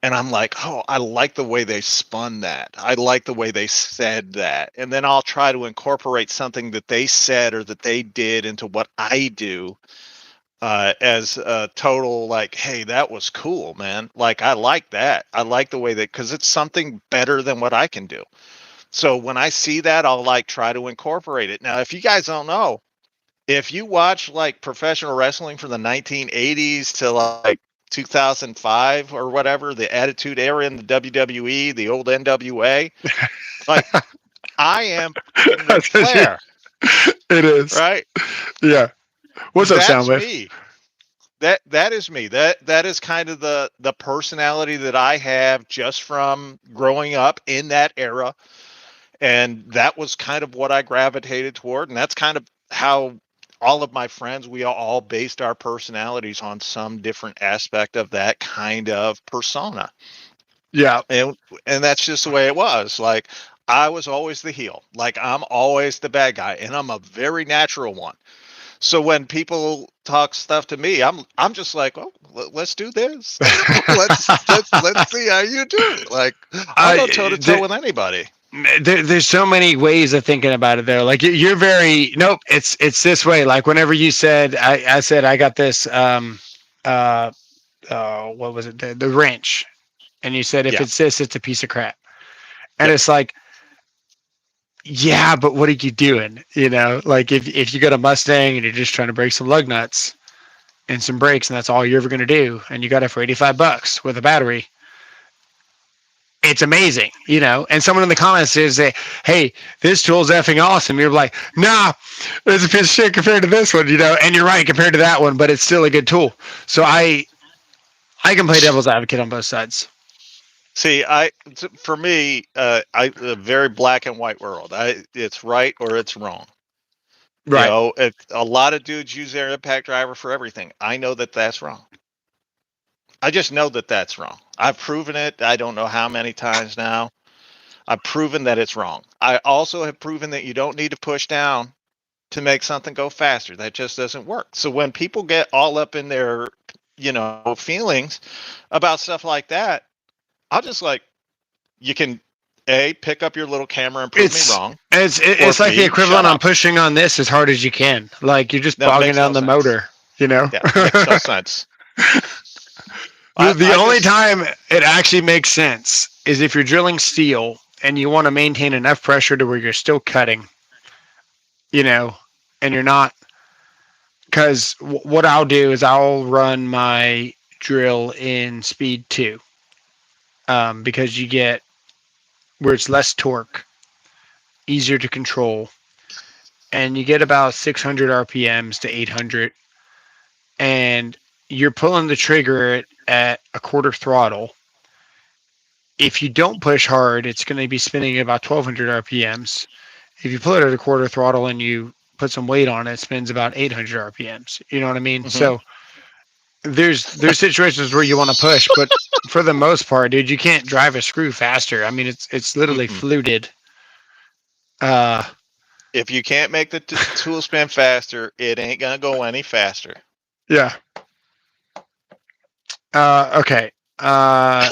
Speaker 2: and I'm like, oh, I like the way they spun that. I like the way they said that. And then I'll try to incorporate something that they said or that they did into what I do, as a total, like, hey, that was cool, man. Like, I like that. I like the way that, because it's something better than what I can do. So when I see that, I'll like try to incorporate it. Now, if you guys don't know, if you watch like professional wrestling from the 1980s to like 2005 or whatever, the Attitude Era in the WWE, the old NWA, like, I am fucking Ric
Speaker 1: It
Speaker 2: Flair,
Speaker 1: is.
Speaker 2: right?
Speaker 1: Yeah. What's up,
Speaker 2: That's
Speaker 1: Soundwave?
Speaker 2: me. That is me. That is kind of the personality that I have just from growing up in that era, and that was kind of what I gravitated toward, and that's kind of how all of my friends, we all based our personalities on some different aspect of that kind of persona.
Speaker 1: Yeah.
Speaker 2: And that's just the way it was. Like, I was always the heel. Like, I'm always the bad guy, and I'm a very natural one. So when people talk stuff to me, I'm just like, oh, let's do this. Let's see how you do. Like, I'll go toe to toe
Speaker 1: I
Speaker 2: with anybody.
Speaker 1: there's so many ways of thinking about it there. Like you're very nope. It's this way. Like whenever you said, I said I got this. Uh, what was it? The wrench. And you said if
Speaker 2: Yeah.
Speaker 1: it's this, it's a piece of crap. And
Speaker 2: Yep.
Speaker 1: it's like Yeah, but what are you doing? Like if you got a Mustang and you're just trying to break some lug nuts and some brakes, and that's all you're ever going to do, and you got it for $85 with a battery, it's amazing. And someone in the comments says, "Hey, this tool's effing awesome." You're like, "Nah, it's a piece of shit compared to this one." And you're right compared to that one, but it's still a good tool. So I can play devil's advocate on both sides.
Speaker 2: See, for me, I a very black and white world. It's right or it's wrong.
Speaker 1: Right.
Speaker 2: A lot of dudes use their impact driver for everything. I know that that's wrong. I just know that that's wrong. I've proven it. I don't know how many times now. I've proven that it's wrong. I also have proven that you don't need to push down to make something go faster. That just doesn't work. So when people get all up in their, feelings about stuff like that, I'll just like, you can A, pick up your little camera and prove me
Speaker 1: It's
Speaker 2: wrong,
Speaker 1: it's
Speaker 2: or
Speaker 1: it's like the
Speaker 2: B, shut
Speaker 1: equivalent on
Speaker 2: up.
Speaker 1: pushing on this as hard as you can. Like you're just
Speaker 2: That
Speaker 1: bogging
Speaker 2: makes
Speaker 1: down
Speaker 2: no
Speaker 1: the
Speaker 2: sense.
Speaker 1: motor. You know.
Speaker 2: Yeah, makes no sense.
Speaker 1: the
Speaker 2: I,
Speaker 1: the
Speaker 2: I
Speaker 1: only
Speaker 2: just
Speaker 1: time it actually makes sense is if you're drilling steel and you want to maintain enough pressure to where you're still cutting. You know, and you're not because what I'll do is I'll run my drill in speed 2 because you get where it's less torque, easier to control, and you get about 600 RPMs to 800, and you're pulling the trigger at a quarter throttle. If you don't push hard, it's going to be spinning at about 1200 RPMs. If you pull it at a quarter throttle and you put some weight on it, it spins about 800 RPMs. You know what I mean?
Speaker 2: mhm,
Speaker 1: So there's situations where you want to push, but for the most part, dude, you can't drive a screw faster. I mean, it's literally
Speaker 2: mm-mm.
Speaker 1: fluted. Uh,
Speaker 2: If you can't make the tool spin faster, it ain't gonna go any faster.
Speaker 1: yeah. Okay. Uh,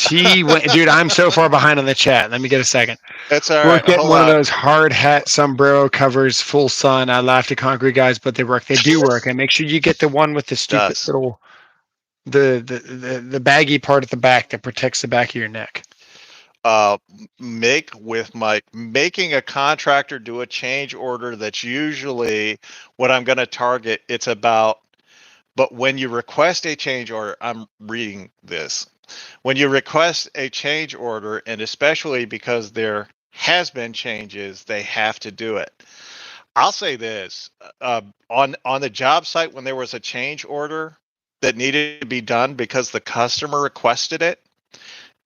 Speaker 1: dude, I'm so far behind on the chat. Let me get a second.
Speaker 2: It's all
Speaker 1: Worth
Speaker 2: right.
Speaker 1: getting
Speaker 2: Hold
Speaker 1: one of
Speaker 2: on.
Speaker 1: those hard hat sombrero covers, full sun. I laughed at concrete guys, but they work. They do work. And make sure you get the one with the stupid
Speaker 2: Does
Speaker 1: little the baggy part at the back that protects the back of your neck.
Speaker 2: uh making a contractor do a change order, that's usually what I'm going to target. It's about, but when you request a change order, I'm reading this. When you request a change order, and especially because there has been changes, they have to do it. I'll say this, on the job site, when there was a change order that needed to be done because the customer requested it,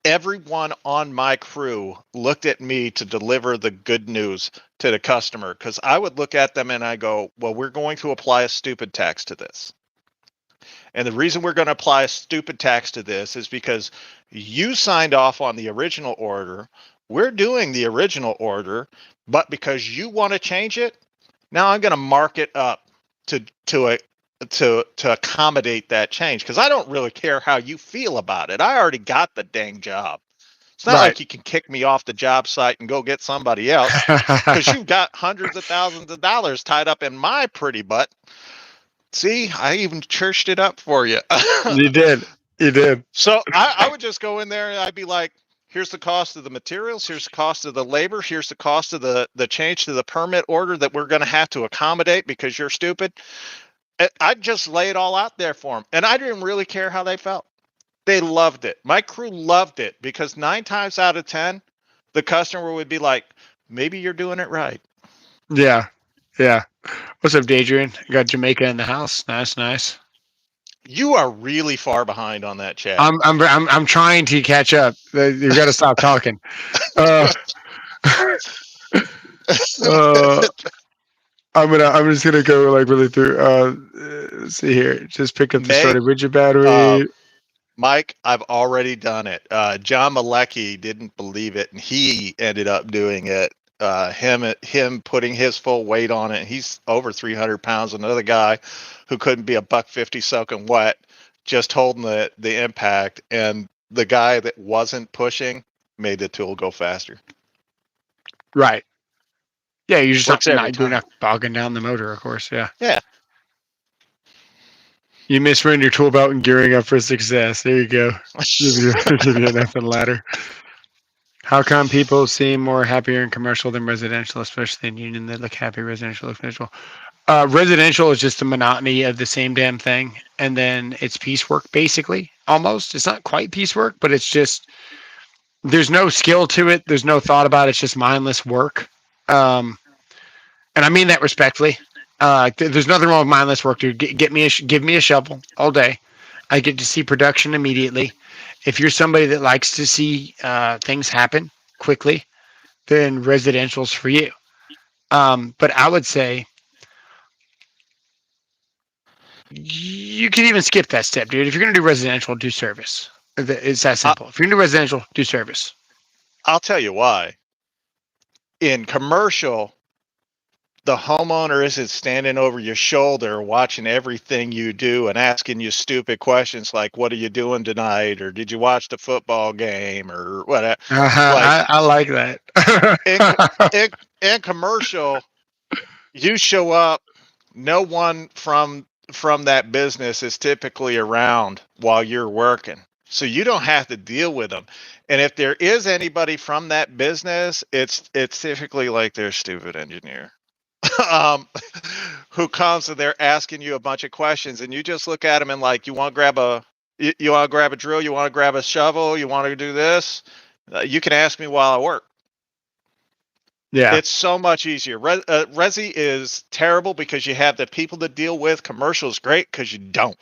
Speaker 2: everyone on my crew looked at me to deliver the good news to the customer, because I would look at them and I go, well, we're going to apply a stupid tax to this. And the reason we're going to apply a stupid tax to this is because you signed off on the original order. We're doing the original order, but because you want to change it, now I'm going to mark it up to to a to accommodate that change, because I don't really care how you feel about it. I already got the dang job. It's not
Speaker 1: Right.
Speaker 2: like you can kick me off the job site and go get somebody else, because you've got hundreds of thousands of dollars tied up in my pretty butt. See, I even churched it up for you.
Speaker 1: You did. You did.
Speaker 2: So I would just go in there and I'd be like, here's the cost of the materials, here's the cost of the labor, here's the cost of the change to the permit order that we're going to have to accommodate because you're stupid. I'd just lay it all out there for them. And I didn't really care how they felt. They loved it. My crew loved it, because 9 times out of 10, the customer would be like, maybe you're doing it right.
Speaker 1: Yeah. Yeah. What's up, Adrian? Got Jamaica in the house. Nice, nice.
Speaker 2: You are really far behind on that chat.
Speaker 1: I'm trying to catch up. You've got to stop talking. Uh, uh, I'm just gonna go like really through. Let's see here. Just pick up the
Speaker 2: Make
Speaker 1: started rigid
Speaker 2: uh,
Speaker 1: battery.
Speaker 2: Mike, I've already done it. John Malecki didn't believe it, and he ended up doing it. Him putting his full weight on it. He's over 300 pounds. Another guy who couldn't be a $150 soaking wet, just holding the impact, and the guy that wasn't pushing made the tool go faster.
Speaker 1: Right. Yeah, you're just
Speaker 2: Works every
Speaker 1: you're
Speaker 2: time.
Speaker 1: not bogging down the motor, of course. Yeah.
Speaker 2: Yeah.
Speaker 1: You misrun your tool belt and gearing up for success. There you go. Give you an effing ladder. How come people seem more happier in commercial than residential, especially in union? They look happy. Residential look miserable. Residential is just the monotony of the same damn thing, and then it's piecework basically. Almost, it's not quite piecework, but it's just there's no skill to it. There's no thought about it. It's just mindless work. Um, and I mean that respectfully. There's nothing wrong with mindless work, dude. Give me a shovel all day. I get to see production immediately. If you're somebody that likes to see things happen quickly, then residential's for you. But I would say you can even skip that step, dude. If you're gonna do residential, do service. It's that
Speaker 2: I,
Speaker 1: simple. If you're gonna do residential, do service.
Speaker 2: I'll tell you why. In commercial, the homeowner isn't standing over your shoulder watching everything you do and asking you stupid questions like, what are you doing tonight? Or did you watch the football game? Or what? Like
Speaker 1: I like that.
Speaker 2: in, in, in commercial, you show up, no one from that business is typically around while you're working. So you don't have to deal with them. And if there is anybody from that business, it's typically like their stupid engineer. um, who comes and they're asking you a bunch of questions, and you just look at them and like, you want to grab you want to grab a drill, you want to grab a shovel, you want to do this. You can ask me while I work.
Speaker 1: Yeah.
Speaker 2: It's so much easier. Resi is terrible because you have the people to deal with. Commercial is great because you don't.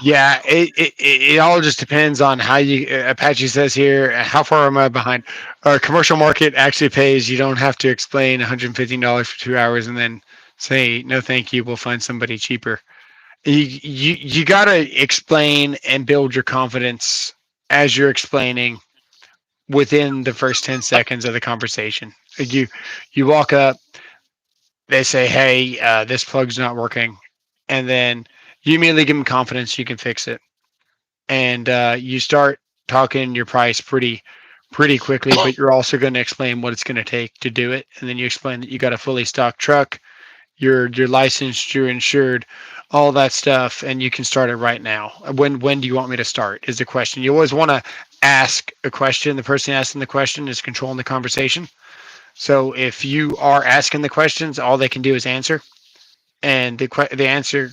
Speaker 1: Yeah, it all just depends on how you. Apache says here, how far am I behind? Our commercial market actually pays. You don't have to explain $115 for 2 hours and then say no, thank you. We'll find somebody cheaper. You gotta explain and build your confidence as you're explaining within the first 10 seconds of the conversation. You walk up, they say, "Hey, this plug's not working," and then you immediately give them confidence you can fix it, and you start talking your price pretty quickly. But you're also going to explain what it's going to take to do it, and then you explain that you got a fully stocked truck, you're licensed, you're insured, all that stuff, and you can start it right now. When do you want me to start? Is the question. You always want to ask a question. The person asking the question is controlling the conversation. So if you are asking the questions, all they can do is answer, and the answer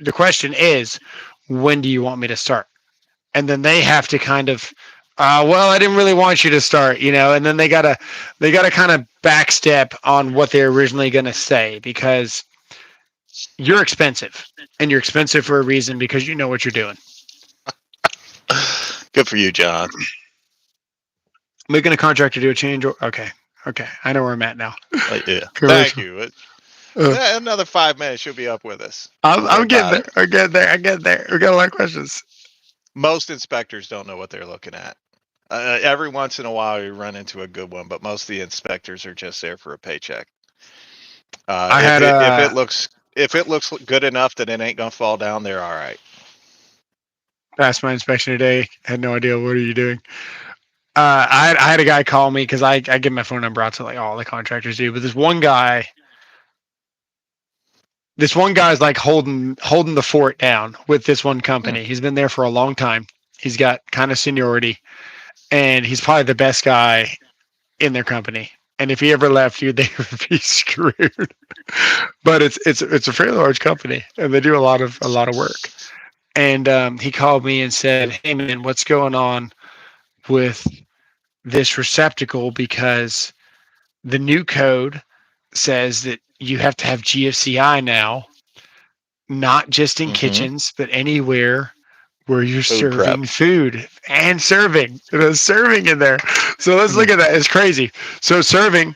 Speaker 1: the question is, when do you want me to start? And then they have to kind of, well, I didn't really want you to start, and then they gotta kind of backstep on what they're originally gonna say, because you're expensive, and you're expensive for a reason, because you know what you're doing.
Speaker 2: Good for you, John.
Speaker 1: Making a contractor do a change. Okay, I know where I'm at now.
Speaker 2: Yeah. Thank
Speaker 1: Commercial.
Speaker 2: you.
Speaker 1: Uh,
Speaker 2: Another 5 minutes, you'll be up with us.
Speaker 1: I'm,
Speaker 2: Don't worry
Speaker 1: I'm getting
Speaker 2: about
Speaker 1: there.
Speaker 2: it.
Speaker 1: I get there. We got a lot of questions.
Speaker 2: Most inspectors don't know what they're looking at. Every once in a while, you run into a good one, but most of the inspectors are just there for a paycheck.
Speaker 1: I
Speaker 2: If
Speaker 1: had
Speaker 2: it if it looks if it looks good enough that it ain't gonna fall down, they're all right.
Speaker 1: passed my inspection today. Had no idea. What are you doing? I had a guy call me because I give my phone number out to like all the contractors do, but this one guy's like holding the fort down with this one
Speaker 2: Hmm.
Speaker 1: company. He's been there for a long time. He's got kind of seniority, and he's probably the best guy in their company. And if he ever left you, they would be screwed. But it's a fairly large company, and they do a lot of work. And he called me and said, "Hey man, what's going on with this receptacle? Because the new code says that you have to have GFCI now, not just in
Speaker 2: Mm-hmm.
Speaker 1: kitchens, but anywhere where you're
Speaker 2: Food prep.
Speaker 1: serving food and serving. There's serving in there. So let's
Speaker 2: Hmm.
Speaker 1: look at that. It's crazy. So serving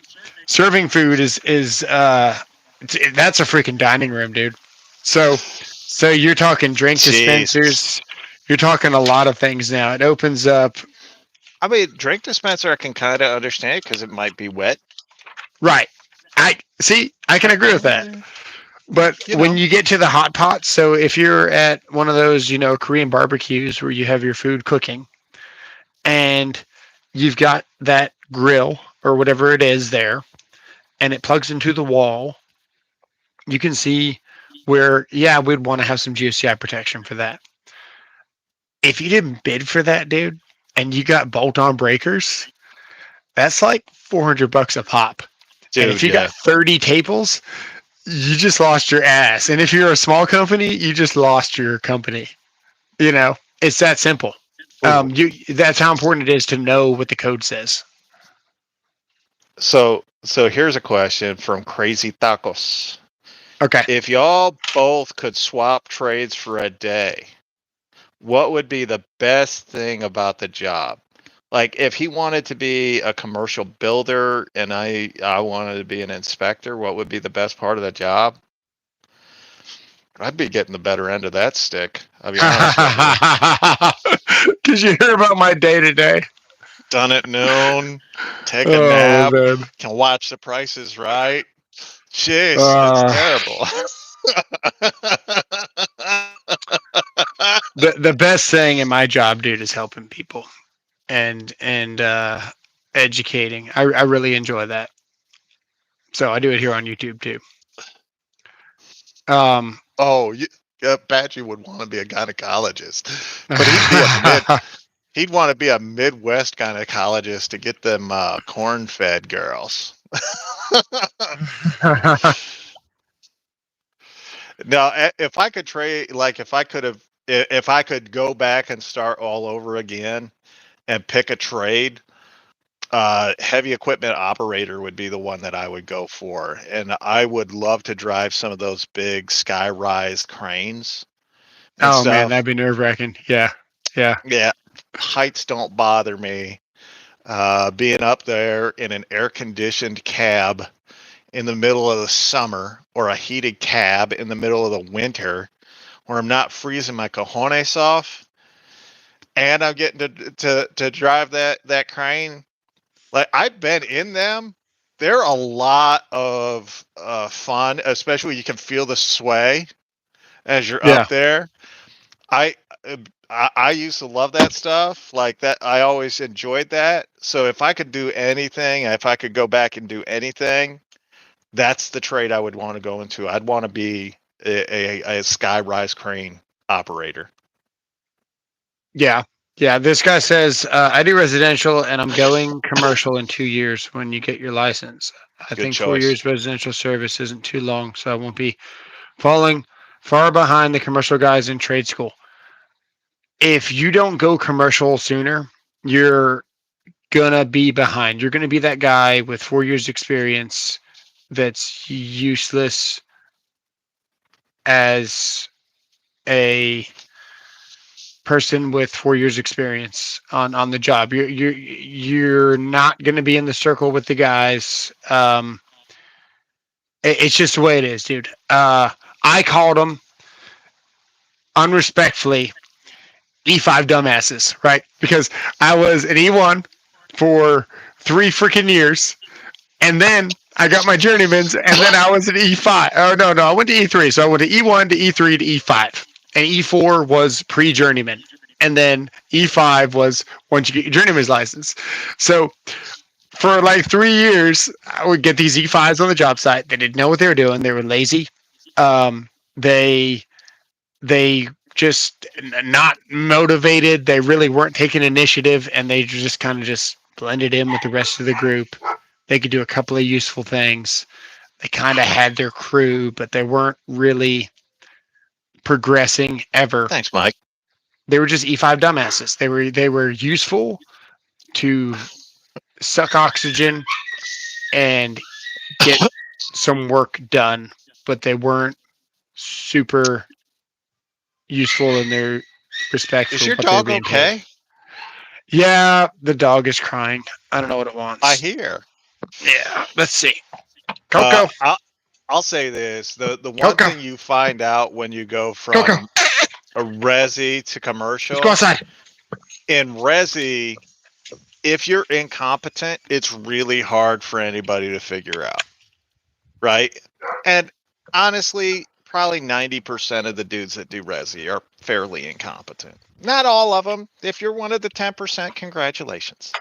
Speaker 1: food is that's a freaking dining room, dude. So you're talking drink
Speaker 2: Jesus.
Speaker 1: dispensers. You're talking a lot of things now. It opens up.
Speaker 2: I mean, drink dispenser, I can kind of understand because it might be wet.
Speaker 1: Right. I see. I can agree with that.
Speaker 2: Uh,
Speaker 1: But
Speaker 2: you
Speaker 1: when
Speaker 2: know.
Speaker 1: you get to the hot pots, so if you're at one of those, Korean barbecues where you have your food cooking, and you've got that grill or whatever it is there, and it plugs into the wall, you can see where, yeah, we'd want to have some GFCI protection for that. If you didn't bid for that, dude, and you got bolt-on breakers, that's like $400 a pop. And if
Speaker 2: Dude,
Speaker 1: you got
Speaker 2: yeah.
Speaker 1: 30 tables, you just lost your ass. And if you're a small company, you just lost your company. You know, it's that simple.
Speaker 2: Ooh.
Speaker 1: That's how important it is to know what the code says.
Speaker 2: So here's a question from Crazy Tacos.
Speaker 1: Okay.
Speaker 2: If y'all both could swap trades for a day, what would be the best thing about the job? Like if he wanted to be a commercial builder and I wanted to be an inspector, what would be the best part of the job? I'd be getting the better end of that stick. I'll be honest with you.
Speaker 1: Did you hear about my day today?
Speaker 2: Done at noon, take a
Speaker 1: Oh
Speaker 2: nap,
Speaker 1: man.
Speaker 2: can watch the prices right. Jeez, it's
Speaker 1: Uh,
Speaker 2: terrible.
Speaker 1: the best thing in my job, dude, is helping people and educating. I really enjoy that. So I do it here on YouTube too. Um,
Speaker 2: Oh, Badgie would want to be a gynecologist, but he'd want to be a Midwest gynecologist to get them corn-fed girls. Now, if I could trade, like if I could go back and start all over again and pick a trade, heavy equipment operator would be the one that I would go for, and I would love to drive some of those big sky-rise cranes and
Speaker 1: oh man,
Speaker 2: stuff.
Speaker 1: that'd be nerve wracking. Yeah, yeah,
Speaker 2: Yeah, heights don't bother me. Being up there in an air-conditioned cab in the middle of the summer or a heated cab in the middle of the winter where I'm not freezing my cojones off and I'm getting to drive that crane. Like I've been in them. They're a lot of fun, especially you can feel the sway as you're
Speaker 1: yeah,
Speaker 2: up there. I uh, I used to love that stuff. Like that, I always enjoyed that. So if I could do anything, if I could go back and do anything, that's the trade I would want to go into. I'd want to be a sky rise crane operator.
Speaker 1: yeah, yeah. This guy says I do residential and I'm going commercial in 2 years when you get your license. I
Speaker 2: Good
Speaker 1: think four
Speaker 2: choice.
Speaker 1: years residential service isn't too long, so I won't be falling far behind the commercial guys in trade school. If you don't go commercial sooner, you're gonna be behind. You're gonna be that guy with 4 years experience that's useless as a person with 4 years experience on the job. You're not gonna be in the circle with the guys. It's just the way it is, dude. I called them unrespectfully E5 dumbasses, right? Because I was an E1 for 3 freaking years, and then I got my journeymans, and then I was an E5. Oh no, I went to E3. So I went to E1 to E3 to E5, and E4 was pre-journeyman, and then E5 was once you get your journeyman's license. So for like 3 years, I would get these E5s on the job site. They didn't know what they were doing. They were lazy. They just not motivated. They really weren't taking initiative, and they just kind of just blended in with the rest of the group. They could do a couple of useful things. They kind of had their crew, but they weren't really progressing ever.
Speaker 2: Thanks, Mike.
Speaker 1: They were just E5 dumbasses. They were useful to suck oxygen and get some work done, but they weren't super useful in their respect
Speaker 2: Is
Speaker 1: for
Speaker 2: your
Speaker 1: what they were
Speaker 2: dog
Speaker 1: being paid.
Speaker 2: okay?
Speaker 1: Yeah, the dog is crying. I don't know what it
Speaker 2: I
Speaker 1: wants.
Speaker 2: hear.
Speaker 1: Yeah, let's see.
Speaker 2: Uh,
Speaker 1: Coco,
Speaker 2: I'll, I'll say this: the one
Speaker 1: Coco,
Speaker 2: thing you find out when you go
Speaker 1: Coco.
Speaker 2: from a resi to
Speaker 1: Let's go
Speaker 2: commercial
Speaker 1: outside.
Speaker 2: in resi, if you're incompetent, it's really hard for anybody to figure out, right? And honestly, probably 90% of the dudes that do resi are fairly incompetent. Not all of them. If you're one of the 10%, congratulations.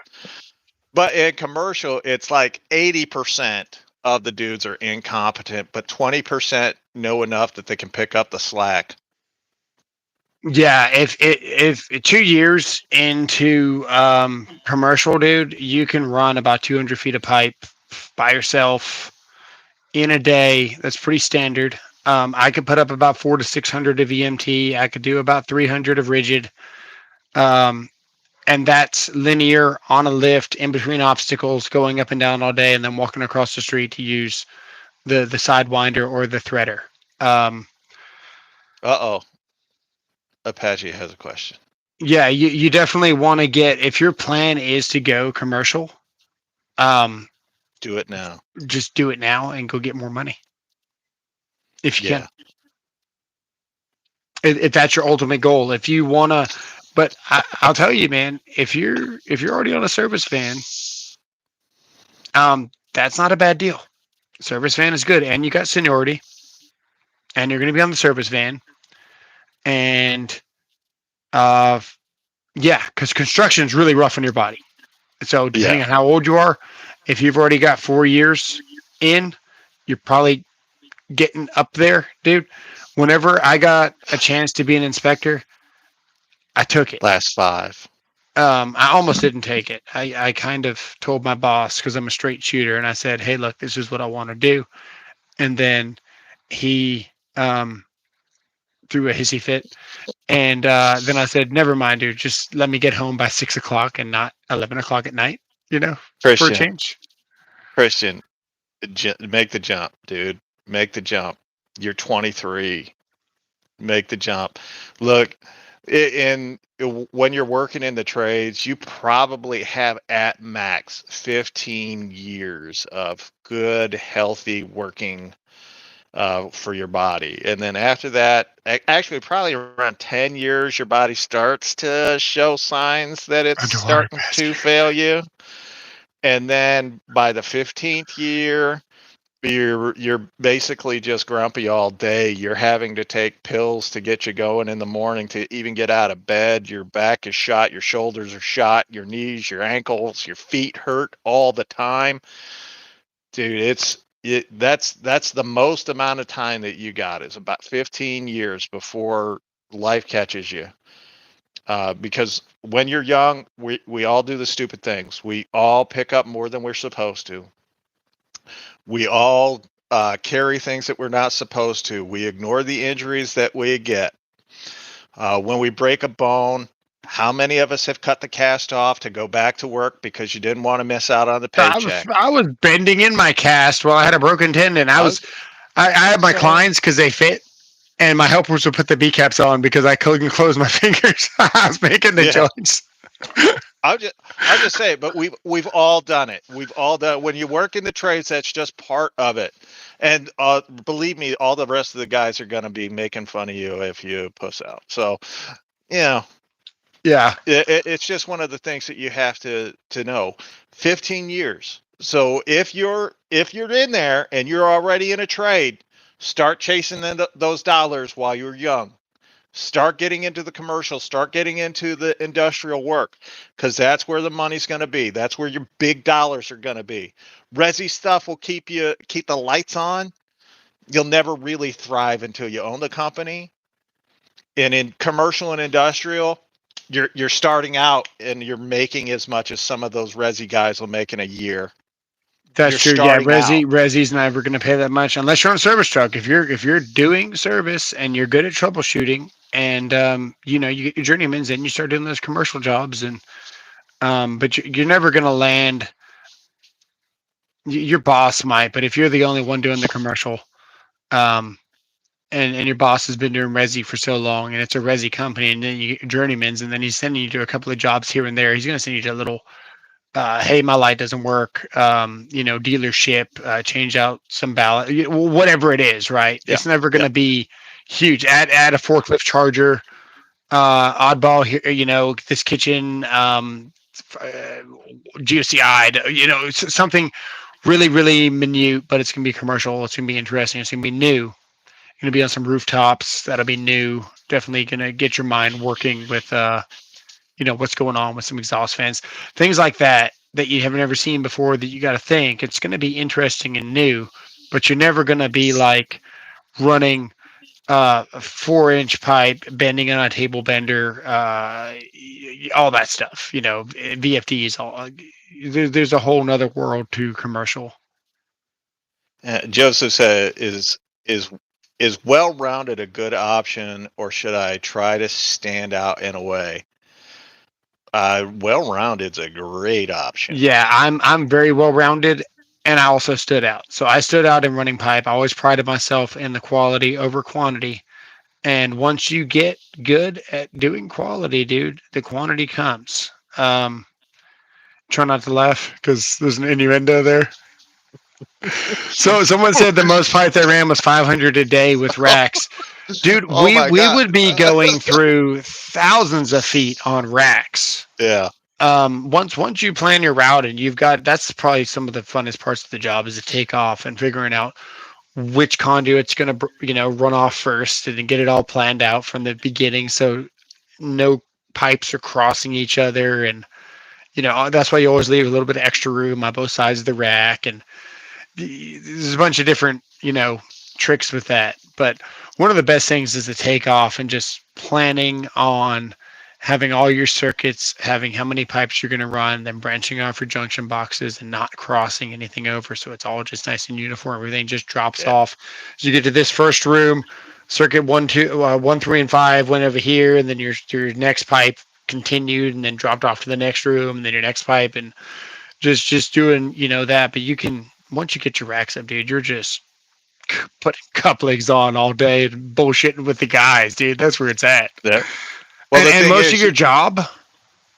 Speaker 2: But in commercial, it's like 80% of the dudes are incompetent, but 20% know enough that they can pick up the slack.
Speaker 1: Yeah, if 2 years into commercial, dude, you can run about 200 feet of pipe by yourself in a day. That's pretty standard. I could put up about 400 to 600 of EMT. I could do about 300 of rigid. Um, and that's linear on a lift in between obstacles, going up and down all day, and then walking across the street to use the sidewinder or the threader. Um,
Speaker 2: Uh-oh. Apache has a question.
Speaker 1: yeah, you definitely want to get if your plan is to go commercial, um,
Speaker 2: Do it now.
Speaker 1: just do it now and go get more money if you can.
Speaker 2: Yeah.
Speaker 1: If that's your ultimate goal, if you want to, but I'll tell you, man, if you're already on a service van, that's not a bad deal. Service van is good, and you got seniority, and you're going to be on the service van, and uh, yeah, because construction is really rough on your body. So depending
Speaker 2: Yeah.
Speaker 1: on how old you are, if you've already got 4 years in, you're probably getting up there, dude. Whenever I got a chance to be an inspector, I took it.
Speaker 2: Last five.
Speaker 1: I almost didn't take it. I kind of told my boss because I'm a straight shooter, and I said, "Hey, look, this is what I want to do." And then he threw a hissy fit, and then I said, "Never mind, dude. Just let me get home by 6 o'clock and not 11 o'clock at night. You know, for a
Speaker 2: Christian.
Speaker 1: change."
Speaker 2: Christian, make the jump, dude. Make the jump. You're 23. Make the jump. Look, when you're working in the trades, you probably have at max 15 years of good, healthy working for your body. And then after that, actually, probably around 10 years, your body starts to show signs that it's
Speaker 1: Underwater
Speaker 2: starting to
Speaker 1: bastard.
Speaker 2: fail you. And then by the 15th year, you're basically just grumpy all day. You're having to take pills to get you going in the morning to even get out of bed. Your back is shot, your shoulders are shot, your knees, your ankles, your feet hurt all the time. Dude, that's the most amount of time that you got is about 15 years before life catches you. Because when you're young, we all do the stupid things. We all pick up more than we're supposed to. We all carry things that we're not supposed to. We ignore the injuries that we get. When we break a bone, how many of us have cut the cast off to go back to work because you didn't want to miss out on the paycheck?
Speaker 1: I was bending in my cast while I had a broken tendon.
Speaker 2: I was
Speaker 1: I had my
Speaker 2: saying,
Speaker 1: clients because they fit, and my helpers would put the B caps on because I couldn't close my fingers. I was making the
Speaker 2: yeah.
Speaker 1: joints.
Speaker 2: I'll just say it, but we've all done it. We've all done it. When you work in the trades, that's just part of it. And believe me, all the rest of the guys are going to be making fun of you if you puss out. So, you know,
Speaker 1: Yeah,
Speaker 2: it's just one of the things that you have to know. 15 years. So if you're in there and you're already in a trade, start chasing those dollars while you're young. Start getting into the commercial, start getting into the industrial work, because that's where the money's going to be. That's where your big dollars are going to be. Resi stuff will keep the lights on. You'll never really thrive until you own the company. And in commercial and industrial, you're starting out and you're making as much as some of those resi guys will make in a year.
Speaker 1: that's
Speaker 2: You're
Speaker 1: true. Yeah,
Speaker 2: starting out.
Speaker 1: Resi's never going to pay that much unless you're on a service truck. If you're doing service and you're good at troubleshooting, and you get your journeymans, and you start doing those commercial jobs, and but you're never going to land. Your boss might, but if you're the only one doing the commercial, um, and your boss has been doing resi for so long, and it's a resi company, and then you get your journeymans, and then he's sending you to a couple of jobs here and there. He's going to send you to a little, hey, my light doesn't work, dealership, change out some ballot, whatever it is, right?
Speaker 2: Yeah.
Speaker 1: It's never going
Speaker 2: Yeah.
Speaker 1: to be huge. Add a forklift charger, oddball here, this kitchen, GOCI, something really, really minute, but it's going to be commercial. It's going to be interesting. It's going to be new. Going to be on some rooftops. That'll be new. Definitely going to get your mind working with, what's going on with some exhaust fans, things like that you have never seen before. That you got to think it's going to be interesting and new, but you're never going to be like running A 4-inch pipe, bending on a table bender, all that stuff. VFDs. There's a whole nother world to commercial.
Speaker 2: Joseph said, is well-rounded a good option, or should I try to stand out in a way? Well-rounded's a great option.
Speaker 1: Yeah, I'm very well rounded, and I also stood out. So I stood out in running pipe. I always prided myself in the quality over quantity. And once you get good at doing quality, dude, the quantity comes. Try not to laugh because there's an innuendo there. So someone said the most pipe they ran was 500 a day with racks. Dude,
Speaker 2: Oh
Speaker 1: we
Speaker 2: my
Speaker 1: we
Speaker 2: God.
Speaker 1: would be going through thousands of feet on racks.
Speaker 2: Yeah.
Speaker 1: Once you plan your route and you've got, that's probably some of the funnest parts of the job, is the takeoff and figuring out which conduit's going to run off first, and then get it all planned out from the beginning so no pipes are crossing each other. And that's why you always leave a little bit of extra room on both sides of the rack. And there's a bunch of different tricks with that. But one of the best things is the takeoff and just planning on having all your circuits, having how many pipes you're going to run, then branching off your junction boxes and not crossing anything over, so it's all just nice and uniform. Everything just drops
Speaker 2: Yeah.
Speaker 1: off. So you get to this first room, circuit 1, 3, and 5 went over here, and then your next pipe continued and then dropped off to the next room, and then your next pipe, and just doing that. But you can, once you get your racks up, dude, you're just putting couplings on all day and bullshitting with the guys, dude. That's where it's at.
Speaker 2: Yeah. Well,
Speaker 1: And
Speaker 2: the
Speaker 1: and
Speaker 2: thing
Speaker 1: most of
Speaker 2: is,
Speaker 1: your job.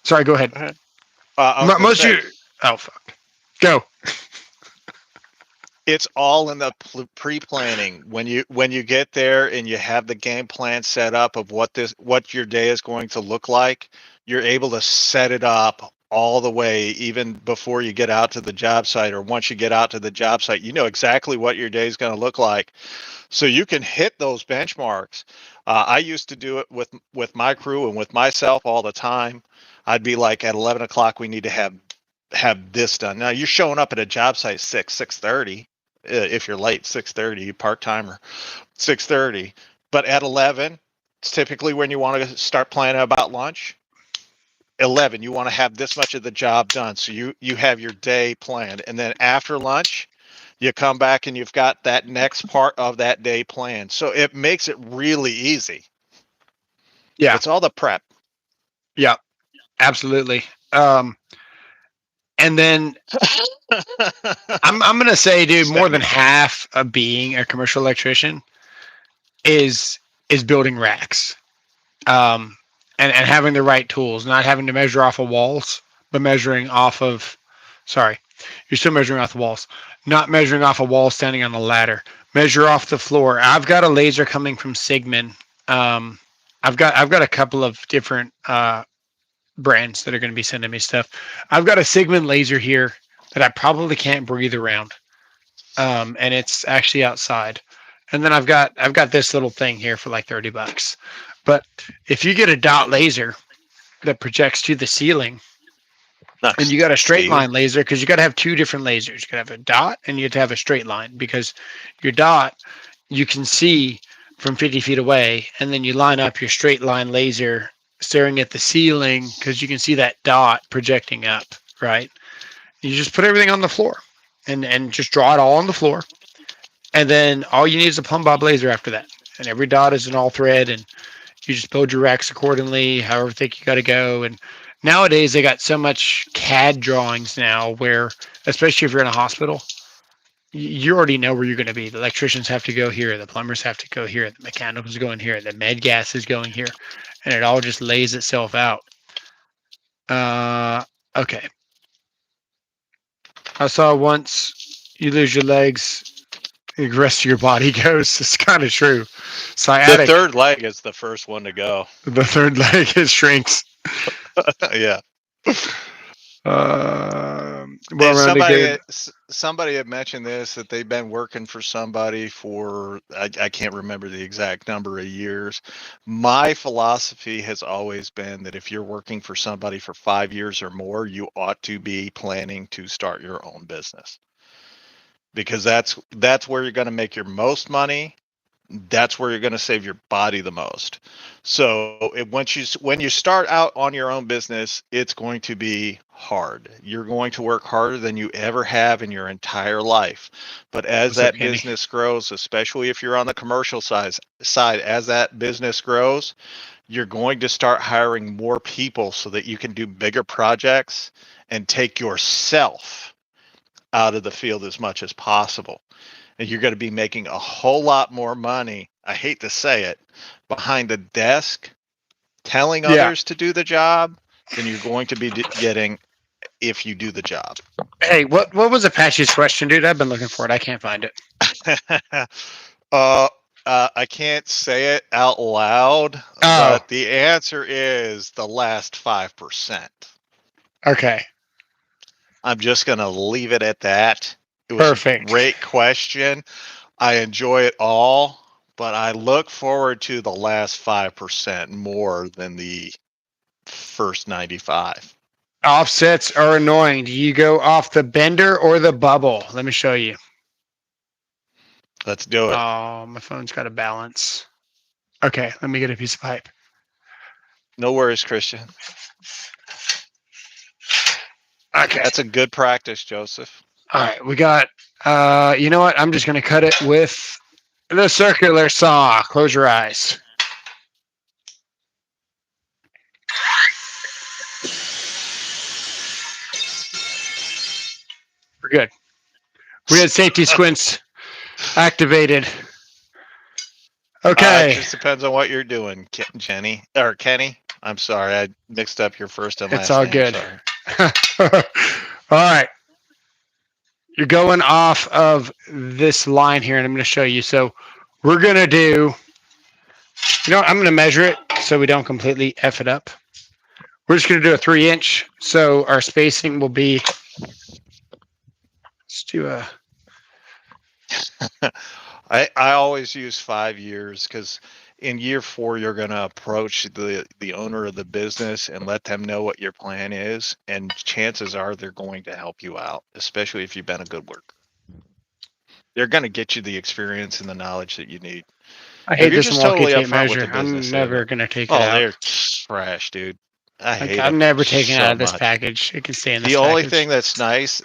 Speaker 1: Sorry, go ahead.
Speaker 2: I was going to
Speaker 1: Most of
Speaker 2: say,
Speaker 1: your. Oh fuck. Go.
Speaker 2: it's all in the pre-planning. When you get there and you have the game plan set up of what your day is going to look like, you're able to set it up all the way, even before you get out to the job site, or once you get out to the job site, you know exactly what your day is going to look like, so you can hit those benchmarks. I used to do it with my crew and with myself all the time. I'd be like, at 11 o'clock, we need to have this done. Now you're showing up at a job site 6:30. If you're late, 6:30, part timer, 6:30. But at 11, it's typically when you want to start planning about lunch. 11, you want to have this much of the job done, so you have your day planned, and then after lunch, you come back and you've got that next part of that day planned. So it makes it really easy.
Speaker 1: Yeah.
Speaker 2: It's all the prep.
Speaker 1: Yeah. Absolutely. And then I'm gonna say, dude, more than
Speaker 2: Same.
Speaker 1: half of being a commercial electrician is building racks. And having the right tools, not having to measure off of walls, but measuring off of, sorry, you're still measuring off the walls, not measuring off a wall standing on a ladder. Measure off the floor. I've got a laser coming from Sigmund. Um, I've got a couple of different brands that are going to be sending me stuff. I've got a Sigmund laser here that I probably can't breathe around, and it's actually outside. And then I've got this little thing here for like $30. But if you get a dot laser that projects to the ceiling, and
Speaker 2: Nice.
Speaker 1: you got a straight
Speaker 2: See?
Speaker 1: line laser, because you got to have two different lasers. You got to have a dot and you have to have a straight line, because your dot you can see from 50 feet away, and then you line up your straight line laser staring at the ceiling because you can see that dot projecting up, right? You just put everything on the floor and just draw it all on the floor, and then all you need is a plumb bob laser after that, and every dot is an all thread, and you just build your racks accordingly, however thick you got to go. And nowadays they got so much CAD drawings now where, especially if you're in a hospital, you already know where you're going to be. The electricians have to go here, the plumbers have to go here, the mechanicals going here, the med gas is going here, and it all just lays itself out. Okay. I saw once you lose your legs, the rest of your body goes. It's kind of true.
Speaker 2: The
Speaker 1: Sciatic,
Speaker 2: third leg is the first one to go.
Speaker 1: the third leg, it shrinks.
Speaker 2: Yeah.
Speaker 1: Well
Speaker 2: And
Speaker 1: rounded game.
Speaker 2: somebody had mentioned this, that they've been working for somebody for, I can't remember the exact number of years. My philosophy has always been that if you're working for somebody for 5 years or more, you ought to be planning to start your own business, because that's where you're going to make your most money. that's where you're going to save your body the most. So when you start out on your own business, it's going to be hard. You're going to work harder than you ever have in your entire life. But as
Speaker 1: What's up,
Speaker 2: that
Speaker 1: Candy?
Speaker 2: business grows, especially if you're on the commercial side, as that business grows, you're going to start hiring more people so that you can do bigger projects and take yourself out of the field as much as possible. And you're going to be making a whole lot more money. I hate to say it, behind a desk telling
Speaker 1: Yeah.
Speaker 2: others to do the job than you're going to be getting if you do the job.
Speaker 1: Hey, what was Apache's question, dude? I've been looking for it. I can't find it.
Speaker 2: uh, I can't say it out loud,
Speaker 1: Oh,
Speaker 2: but the answer is the last 5%.
Speaker 1: okay.
Speaker 2: I'm just going to leave it at that. It was a
Speaker 1: Perfect.
Speaker 2: great question. I enjoy it all, but I look forward to the last 5% more than the first 95.
Speaker 1: Offsets are annoying. Do you go off the bender or the bubble? Let me show you.
Speaker 2: Let's do it.
Speaker 1: Oh, my phone's got a balance. Okay, let me get a piece of pipe.
Speaker 2: No worries, Christian.
Speaker 1: Okay.
Speaker 2: That's a good practice, Joseph.
Speaker 1: All right, we got. You know what? I'm just gonna cut it with the circular saw. Close your eyes. We're good. We had safety squints activated.
Speaker 2: It
Speaker 1: Okay,
Speaker 2: just depends on what you're doing, Jenny or Kenny. I'm sorry, I mixed up your first and
Speaker 1: it's
Speaker 2: last
Speaker 1: all
Speaker 2: name.
Speaker 1: good.
Speaker 2: Sorry.
Speaker 1: All right, you're going off of this line here, and I'm going to show you. So we're going to do. You know, what? I'm going to measure it so we don't completely f it up. We're just going to do a 3-inch, so our spacing will be. Let's do a.
Speaker 2: I always use 5 years because in year 4 you're going to approach the owner of the business and let them know what your plan is, and chances are they're going to help you out, especially if you've been a good worker. They're going to get you the experience and the knowledge that you need.
Speaker 1: I
Speaker 2: If
Speaker 1: hate
Speaker 2: you're
Speaker 1: this
Speaker 2: just
Speaker 1: walkie
Speaker 2: totally
Speaker 1: tape
Speaker 2: upfront with
Speaker 1: measure.
Speaker 2: the
Speaker 1: I'm
Speaker 2: business,
Speaker 1: never going to take it
Speaker 2: oh,
Speaker 1: out.
Speaker 2: they're trash, dude. I
Speaker 1: Like,
Speaker 2: hate
Speaker 1: I'm
Speaker 2: them
Speaker 1: never taking it out
Speaker 2: so
Speaker 1: of this
Speaker 2: much.
Speaker 1: package. It can stay in this
Speaker 2: The only
Speaker 1: package.
Speaker 2: thing that's nice,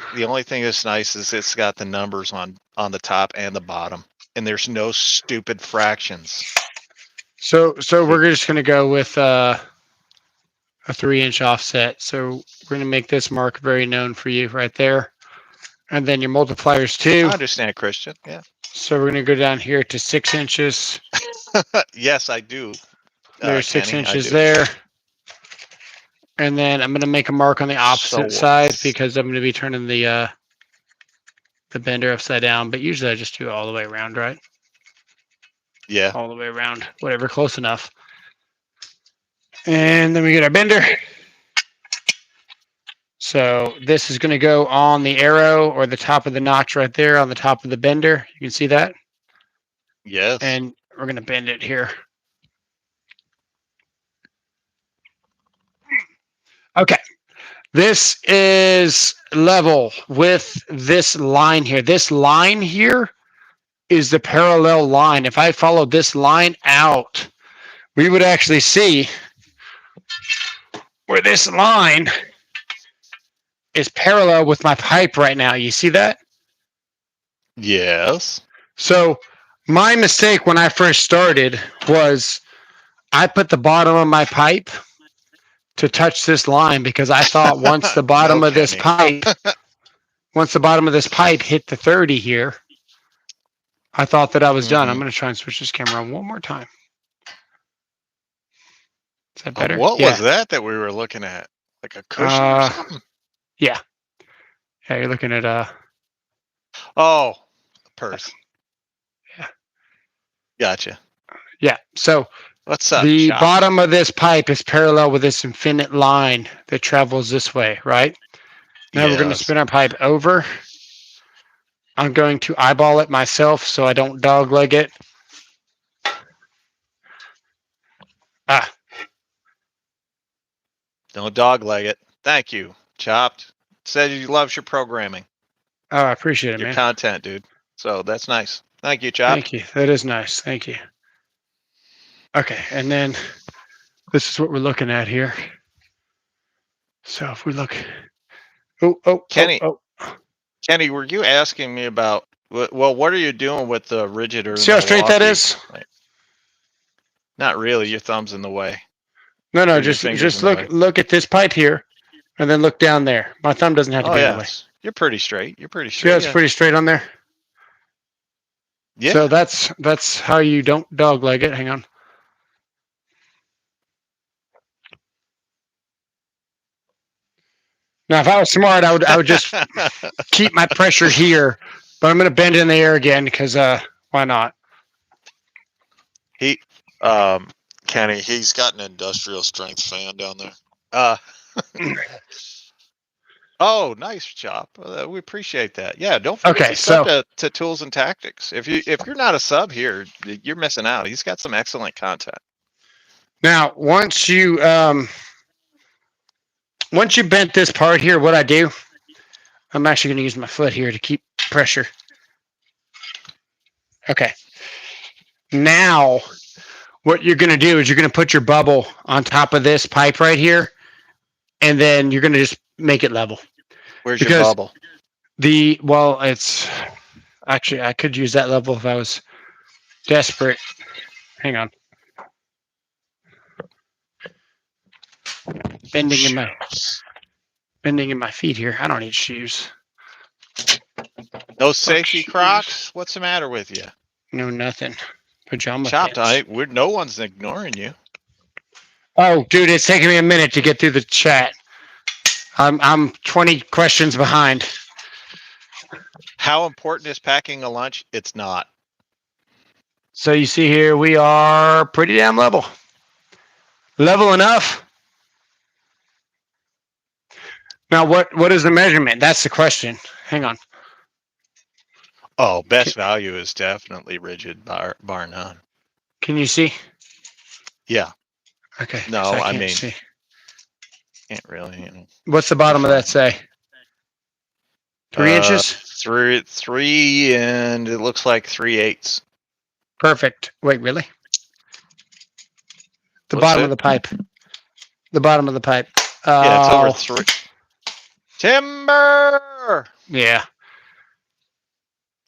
Speaker 2: is it's got the numbers on the top and the bottom, and there's no stupid fractions.
Speaker 1: So we're just going to go with a 3-inch offset. So we're going to make this mark very known for you right there. And then your multipliers too.
Speaker 2: I understand, Christian. Yeah.
Speaker 1: So we're going to go down here to 6 inches.
Speaker 2: Yes, I do,
Speaker 1: There's six
Speaker 2: Kenny. I
Speaker 1: inches
Speaker 2: do.
Speaker 1: there. And then I'm going to make a mark on the opposite
Speaker 2: So,
Speaker 1: side because I'm going to be turning the bender upside down. But usually I just do it all the way around, right?
Speaker 2: yeah.
Speaker 1: All the way around, whatever, close enough. And then we get our bender. So this is going to go on the arrow or the top of the notch right there on the top of the bender. You can see that.
Speaker 2: Yes.
Speaker 1: And we're going to bend it here. Okay. This is level with this line here. This line here is the parallel line. If I followed this line out, we would actually see where this line is parallel with my pipe right now. You see that?
Speaker 2: Yes.
Speaker 1: So my mistake when I first started was I put the bottom of my pipe to touch this line because I thought once the
Speaker 2: No,
Speaker 1: bottom of this
Speaker 2: Kenny.
Speaker 1: pipe hit the 30 here, I thought that I was done. I'm
Speaker 2: Mm-hmm.
Speaker 1: going to try and switch this camera on one more time. Is that better?
Speaker 2: What
Speaker 1: Yeah.
Speaker 2: was that we were looking at? Like a cushion or
Speaker 1: Uh,
Speaker 2: something?
Speaker 1: yeah. Yeah, you're looking at
Speaker 2: Oh, purse.
Speaker 1: Yeah.
Speaker 2: Gotcha.
Speaker 1: Yeah. So
Speaker 2: What's up,
Speaker 1: the
Speaker 2: Chop?
Speaker 1: bottom of this pipe is parallel with this infinite line that travels this way, right? Now we're going to
Speaker 2: Yes.
Speaker 1: spin our pipe over. I'm going to eyeball it myself so I don't dogleg it. Ah,
Speaker 2: Don't dogleg it. Thank you, Chopped. Said he loves your programming,
Speaker 1: oh, I appreciate it,
Speaker 2: your
Speaker 1: man.
Speaker 2: content, dude. So that's nice. Thank you, Chop.
Speaker 1: Thank you. That is nice. Thank you. Okay, and then this is what we're looking at here. So if we look,
Speaker 2: Kenny,
Speaker 1: oh.
Speaker 2: Kenny, were you asking me about? Well, what are you doing with the rigid or the
Speaker 1: See how straight that
Speaker 2: Milwaukee?
Speaker 1: is?
Speaker 2: Not really. Your thumb's in the way.
Speaker 1: No,
Speaker 2: Or your
Speaker 1: just
Speaker 2: fingers in the way.
Speaker 1: look at this pipe here, and then look down there. My thumb doesn't have to
Speaker 2: Oh
Speaker 1: be in the way.
Speaker 2: yes, you're pretty straight. You're pretty
Speaker 1: See
Speaker 2: straight.
Speaker 1: how it's pretty straight on there?
Speaker 2: Yeah.
Speaker 1: So that's how you don't dogleg it. Hang on. Now, if I was smart, I would just keep my pressure here, but I'm going to bend in the air again because why not?
Speaker 3: Kenny, he's got an industrial strength fan down there.
Speaker 2: Oh, nice, Chop. We appreciate that. Yeah, don't forget
Speaker 1: Okay,
Speaker 2: to sub to Tools and Tactics. If you're not a sub here, you're missing out. He's got some excellent content.
Speaker 1: Now, once you bent this part here, what I do, I'm actually going to use my foot here to keep pressure. Okay. Now, what you're going to do is you're going to put your bubble on top of this pipe right here, and then you're going to just make it level.
Speaker 2: Where's your bubble?
Speaker 1: It's actually, I could use that level if I was desperate. Hang on. Bending in my feet here. I don't need shoes.
Speaker 2: No safety Crocs? What's the matter with you?
Speaker 1: No, nothing. Pajama
Speaker 2: Chopped.
Speaker 1: pants.
Speaker 2: No one's ignoring you.
Speaker 1: Oh, dude, it's taking me a minute to get through the chat. I'm 20 questions behind.
Speaker 2: How important is packing a lunch? It's not.
Speaker 1: So you see here, we are pretty damn level. Level enough. Now, what is the measurement? That's the question. Hang on.
Speaker 2: Oh, best value is definitely rigid, bar none.
Speaker 1: Can you see?
Speaker 2: Yeah.
Speaker 1: Okay.
Speaker 2: No, I mean,
Speaker 1: see.
Speaker 2: Can't really. You know.
Speaker 1: What's the bottom of that say? 3 inches?
Speaker 2: 3, and it looks like 3/8.
Speaker 1: Perfect. Wait, really? The
Speaker 2: What's
Speaker 1: bottom
Speaker 2: it?
Speaker 1: of the pipe. The bottom of the pipe.
Speaker 2: Yeah, it's over 3. Timber!
Speaker 1: Yeah.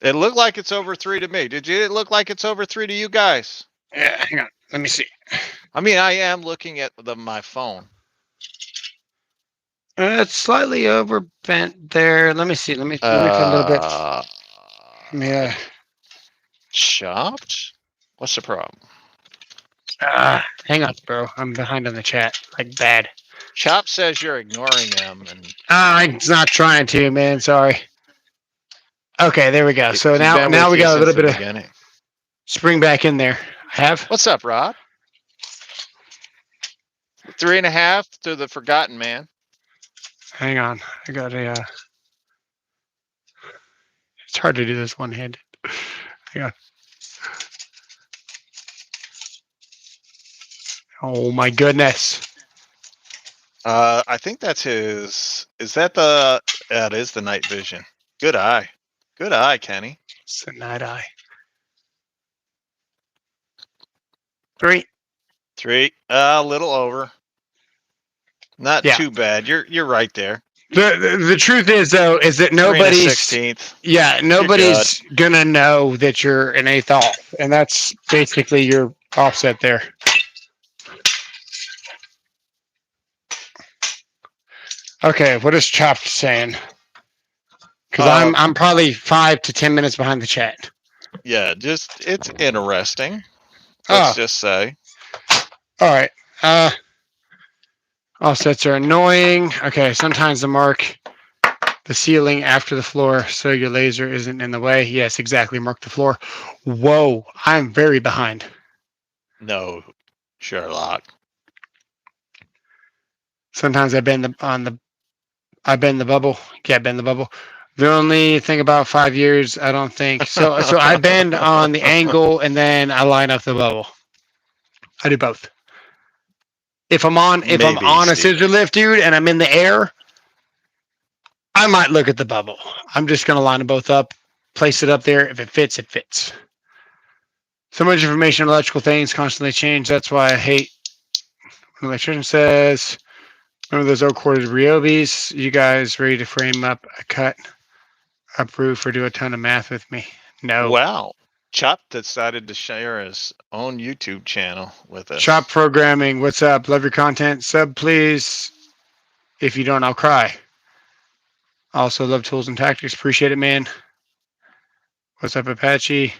Speaker 2: It looked like it's over 3 to me. Did it look like it's over 3 to you guys?
Speaker 1: Yeah, hang on. Let me see.
Speaker 2: I mean, I am looking at my phone.
Speaker 1: It's slightly over bent there. Let me see. Let me put a little bit. Yeah.
Speaker 2: Chopped? What's the problem?
Speaker 1: Hang on, bro. I'm behind on the chat. Like bad.
Speaker 2: Chop says you're ignoring him, and
Speaker 1: I'm not trying to, man. Sorry. Okay, there we go. So
Speaker 2: he's been
Speaker 1: now
Speaker 2: with
Speaker 1: we
Speaker 2: you
Speaker 1: got a
Speaker 2: since
Speaker 1: little bit
Speaker 2: the
Speaker 1: of
Speaker 2: beginning.
Speaker 1: spring back in there. I have.
Speaker 2: What's up, Rod? 3.5 to the Forgotten Man.
Speaker 1: Hang on. I got a. It's hard to do this one-handed. Hang on. Oh my goodness.
Speaker 2: I think that's his. Is that the? That is the night vision. Good eye. Good eye, Kenny.
Speaker 1: It's the night eye. 3.
Speaker 2: 3. A little over. Not too bad. You're right there.
Speaker 1: The truth is though is that
Speaker 2: 3
Speaker 1: nobody's
Speaker 2: 1/16.
Speaker 1: Yeah, nobody's gonna know that you're an 1/8 off, and that's basically your offset there. Okay, what is Chopped saying? Because I'm probably 5 to 10 minutes behind the chat.
Speaker 2: Yeah, it's interesting. Let's just say.
Speaker 1: All right. Offsets are annoying. Okay, sometimes mark the ceiling after the floor so your laser isn't in the way. Yes, exactly. Mark the floor. Whoa, I'm very behind.
Speaker 2: No, Sherlock.
Speaker 1: Sometimes I bend the bubble. Yeah, bend the bubble. The only thing about 5 years, I don't think. So I bend on the angle and then I line up the bubble. I do both. If I'm on a scissor lift, dude, and I'm in the air, I might look at the bubble. I'm just gonna line them both up, place it up there. If it fits, it fits. So much information on electrical things constantly change. That's why I hate when an electrician says, remember those old corded Ryobis? You guys ready to frame up a cut up roof or do a ton of math with me? No.
Speaker 2: Wow. Chop decided to share his own YouTube channel with us.
Speaker 1: Shop programming. What's up? Love your content. Sub, please. If you don't, I'll cry. Also, love tools and tactics. Appreciate it, man. What's up, Apache?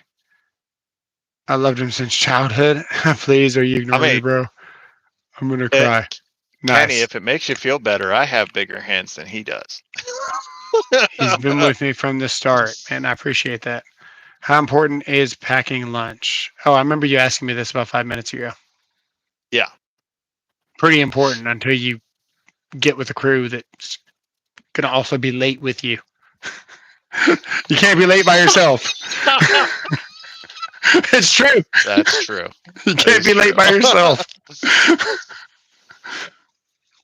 Speaker 1: I loved him since childhood. Please, are you ignoring me, bro? I'm gonna cry. Nice.
Speaker 2: Kenny, if it makes you feel better, I have bigger hands than he does.
Speaker 1: He's been with me from the start, and I appreciate that. How important is packing lunch? Oh, I remember you asking me this about 5 minutes ago.
Speaker 2: Yeah.
Speaker 1: Pretty important until you get with a crew that's gonna also be late with you. You can't be late by yourself. It's true.
Speaker 2: That's true.
Speaker 1: You can't be late by yourself.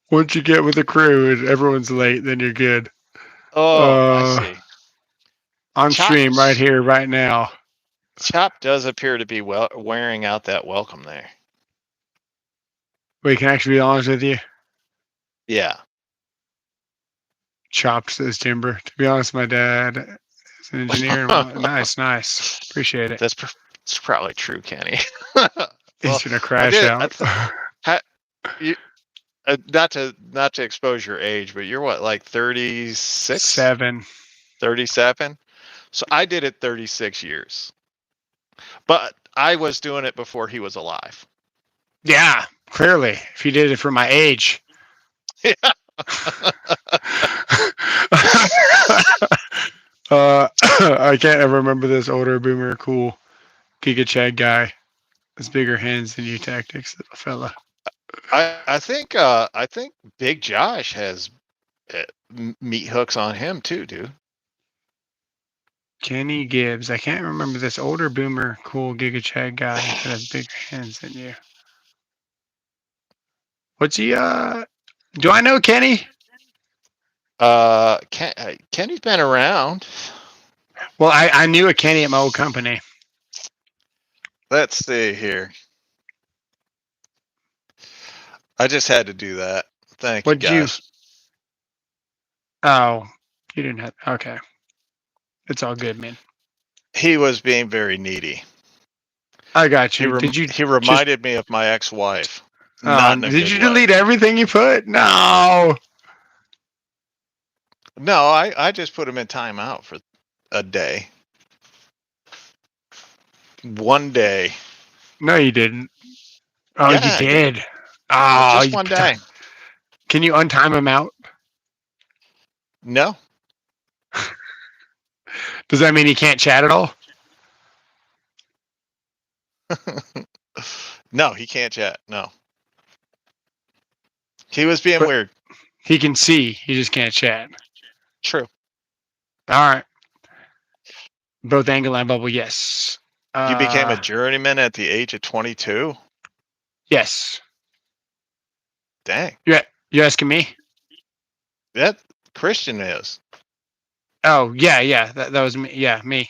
Speaker 1: Once you get with a crew and everyone's late, then you're good.
Speaker 2: Oh, I see.
Speaker 1: On stream right here, right now.
Speaker 2: Chop does appear to be wearing out that welcome there.
Speaker 1: Wait, can I actually be honest with you?
Speaker 2: Yeah.
Speaker 1: Chop says timber. To be honest, my dad is an engineer. Nice. Appreciate it.
Speaker 2: It's probably true, Kenny.
Speaker 1: He's gonna crash out.
Speaker 2: Not to expose your age, but you're what, like 36? 37? So I did it 36 years. But I was doing it before he was alive.
Speaker 1: Yeah, clearly. If you did it for my age.
Speaker 2: Yeah.
Speaker 1: I can't ever remember this older boomer cool Giga Chad guy. Has bigger hands than you tactics, little fella.
Speaker 2: I think Big Josh has meat hooks on him too, dude.
Speaker 1: Kenny Gibbs. I can't remember this older boomer cool Giga Chad guy that has bigger hands than you. What's he do I know Kenny?
Speaker 2: Kenny's been around.
Speaker 1: Well, I knew a Kenny at my old company.
Speaker 2: Let's see here. I just had to do that. Thank you, guys.
Speaker 1: Oh, you didn't have. Okay. It's all good, man.
Speaker 2: He was being very needy.
Speaker 1: I got you.
Speaker 2: He reminded me of my ex-wife.
Speaker 1: Did you delete everything you put? No.
Speaker 2: No, I just put him in timeout for a day. One day.
Speaker 1: No, you didn't. Oh, yeah, you did. Oh,
Speaker 2: just one day.
Speaker 1: Can you untime him out?
Speaker 2: No.
Speaker 1: Does that mean he can't chat at all?
Speaker 2: No, he can't chat. No. He was being weird.
Speaker 1: He can see. He just can't chat.
Speaker 2: True.
Speaker 1: All right. Both angle and bubble, yes.
Speaker 2: You became a journeyman at the age of 22?
Speaker 1: Yes.
Speaker 2: Dang.
Speaker 1: You asking me?
Speaker 2: That Christian is.
Speaker 1: Oh, yeah. That was me. Yeah, me.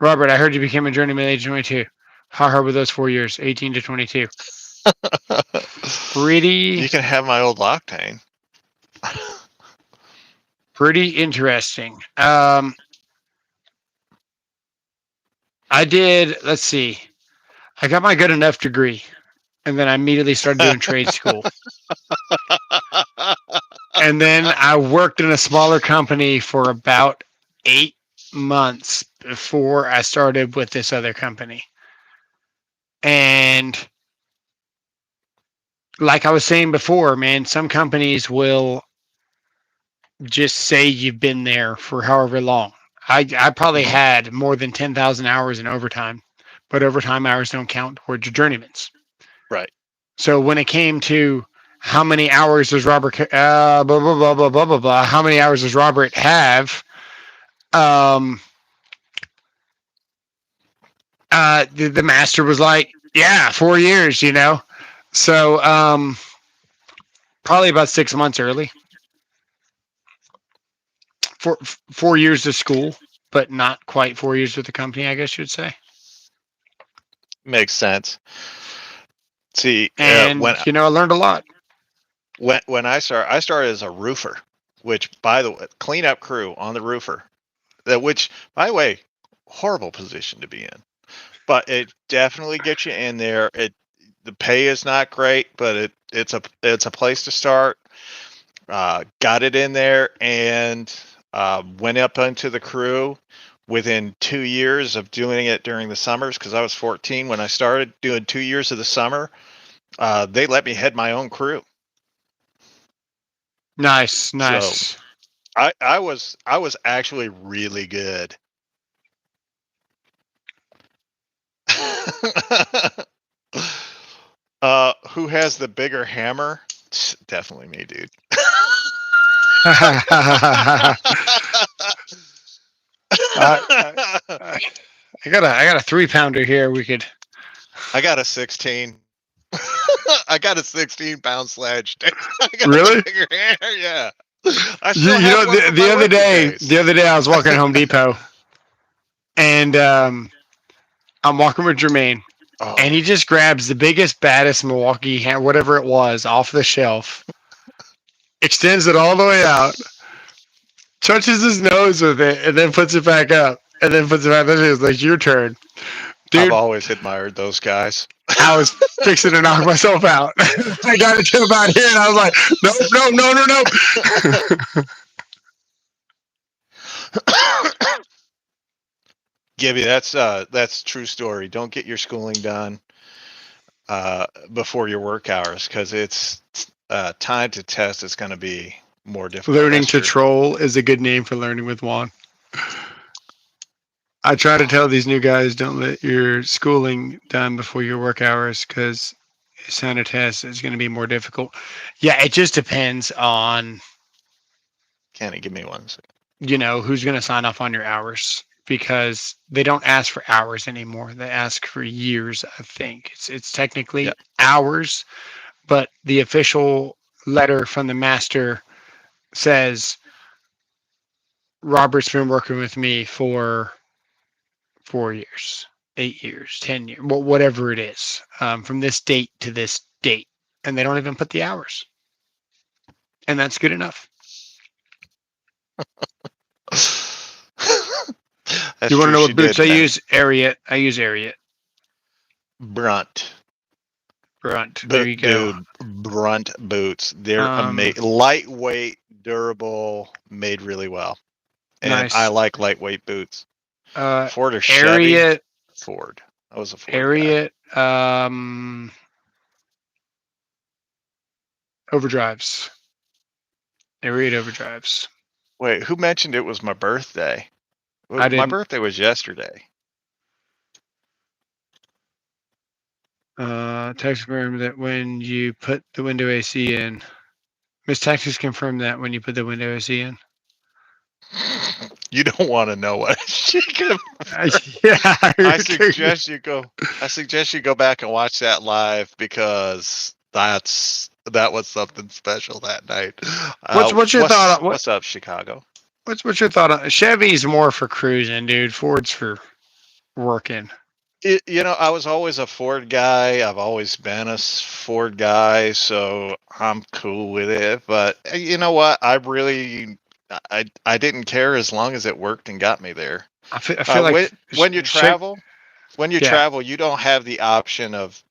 Speaker 1: Robert, I heard you became a journeyman at age 22. How hard were those 4 years, 18 to 22?
Speaker 2: You can have my old Octane.
Speaker 1: Pretty interesting. I did, let's see. I got my good enough degree, and then I immediately started doing trade school. And then I worked in a smaller company for about 8 months before I started with this other company. And like I was saying before, man, some companies will just say you've been there for however long. I probably had more than 10,000 hours in overtime, but overtime hours don't count towards your journeyman's.
Speaker 2: Right.
Speaker 1: So when it came to how many hours does Robert, blah, blah, blah, blah, blah, blah, blah, how many hours does Robert have? The master was like, yeah, 4 years, you know? So probably about 6 months early. 4 years of school. but not quite 4 years with the company, I guess you'd say.
Speaker 2: Makes sense. See,
Speaker 1: And I learned a lot.
Speaker 2: when I started as a roofer, which, by the way, cleanup crew on the roofer. Which, by the way, horrible position to be in, but it definitely gets you in there. The pay is not great, but it's a place to start. Got it in there and went up into the crew within 2 years of doing it during the summers, because I was 14 when I started doing 2 years of the summer. They let me head my own crew.
Speaker 1: Nice.
Speaker 2: So I was actually really good. Who has the bigger hammer? Definitely me, dude.
Speaker 1: I got a 3-pounder here. We could.
Speaker 2: I got a 16. I got a 16-pound sledge. I got
Speaker 1: Really?
Speaker 2: a bigger hammer. Yeah. I
Speaker 1: You
Speaker 2: still have one from
Speaker 1: the
Speaker 2: my
Speaker 1: other
Speaker 2: working
Speaker 1: day,
Speaker 2: days.
Speaker 1: I was walking at Home Depot, and I'm walking with Jermaine, and he just grabs the biggest, baddest Milwaukee whatever it was, off the shelf, extends it all the way out, touches his nose with it, and then puts it back up, and then puts it back. Then it's like, your turn,
Speaker 2: I've
Speaker 1: dude.
Speaker 2: always admired those guys.
Speaker 1: I was fixing to knock myself out. I got it to about here, and I was like, no.
Speaker 2: Gibby, that's true story. Don't get your schooling done before your work hours, because it's time to test. It's going to be more difficult.
Speaker 1: Learning to troll is a good name for learning with Juan. I try to tell these new guys, don't let your schooling done before your work hours, because sound test is going to be more difficult. Yeah, it just depends on,
Speaker 2: Kenny, give me one second.
Speaker 1: Who's going to sign off on your hours, because they don't ask for hours anymore. They ask for years, I think. It's technically hours, but the official letter from the master says Robert's been working with me for 4 years, 8 years, 10 years, whatever it is, from this date to this date. And they don't even put the hours. And that's good enough. You want to know what boots I use? Ariat. I use Ariat.
Speaker 2: Brunt.
Speaker 1: There you go.
Speaker 2: Dude, Brunt boots. They're lightweight, durable, made really well. And nice. I like lightweight boots. Ford or Chevy?
Speaker 1: Ariat.
Speaker 2: Ford. I was a Ford
Speaker 1: Ariat. Overdrives. Ariat overdrives.
Speaker 2: Wait, who mentioned it was my birthday? My birthday was yesterday.
Speaker 1: Text confirmed that when you put the window AC in. Miss Texas confirmed that when you put the window AC in.
Speaker 2: You don't want to know what she confirmed. I suggest you go back and watch that live, because that was something special that night.
Speaker 1: What's your thought on
Speaker 2: what's up, Chicago?
Speaker 1: What's your thought on Chevy's? More for cruising, dude. Ford's for working.
Speaker 2: I was always a Ford guy. I've always been a Ford guy, so I'm cool with it. But you know what? I didn't care as long as it worked and got me there.
Speaker 1: I feel like
Speaker 2: when you travel, you don't have the option of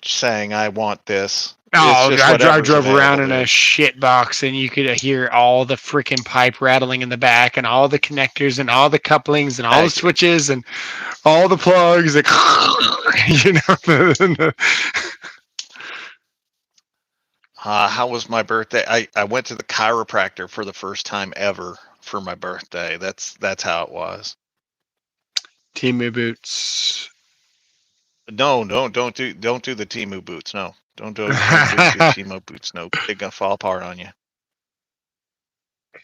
Speaker 2: saying I want this.
Speaker 1: Oh, I drove around in a shit box, and you could hear all the freaking pipe rattling in the back, and all the connectors, and all the couplings, and all the switches, and all the plugs. Like,
Speaker 2: how was my birthday? I went to the chiropractor for the first time ever for my birthday. That's how it was.
Speaker 1: Temu boots.
Speaker 2: No, don't do the Temu boots. No. Don't do Temu boots. No, they're gonna fall apart on you.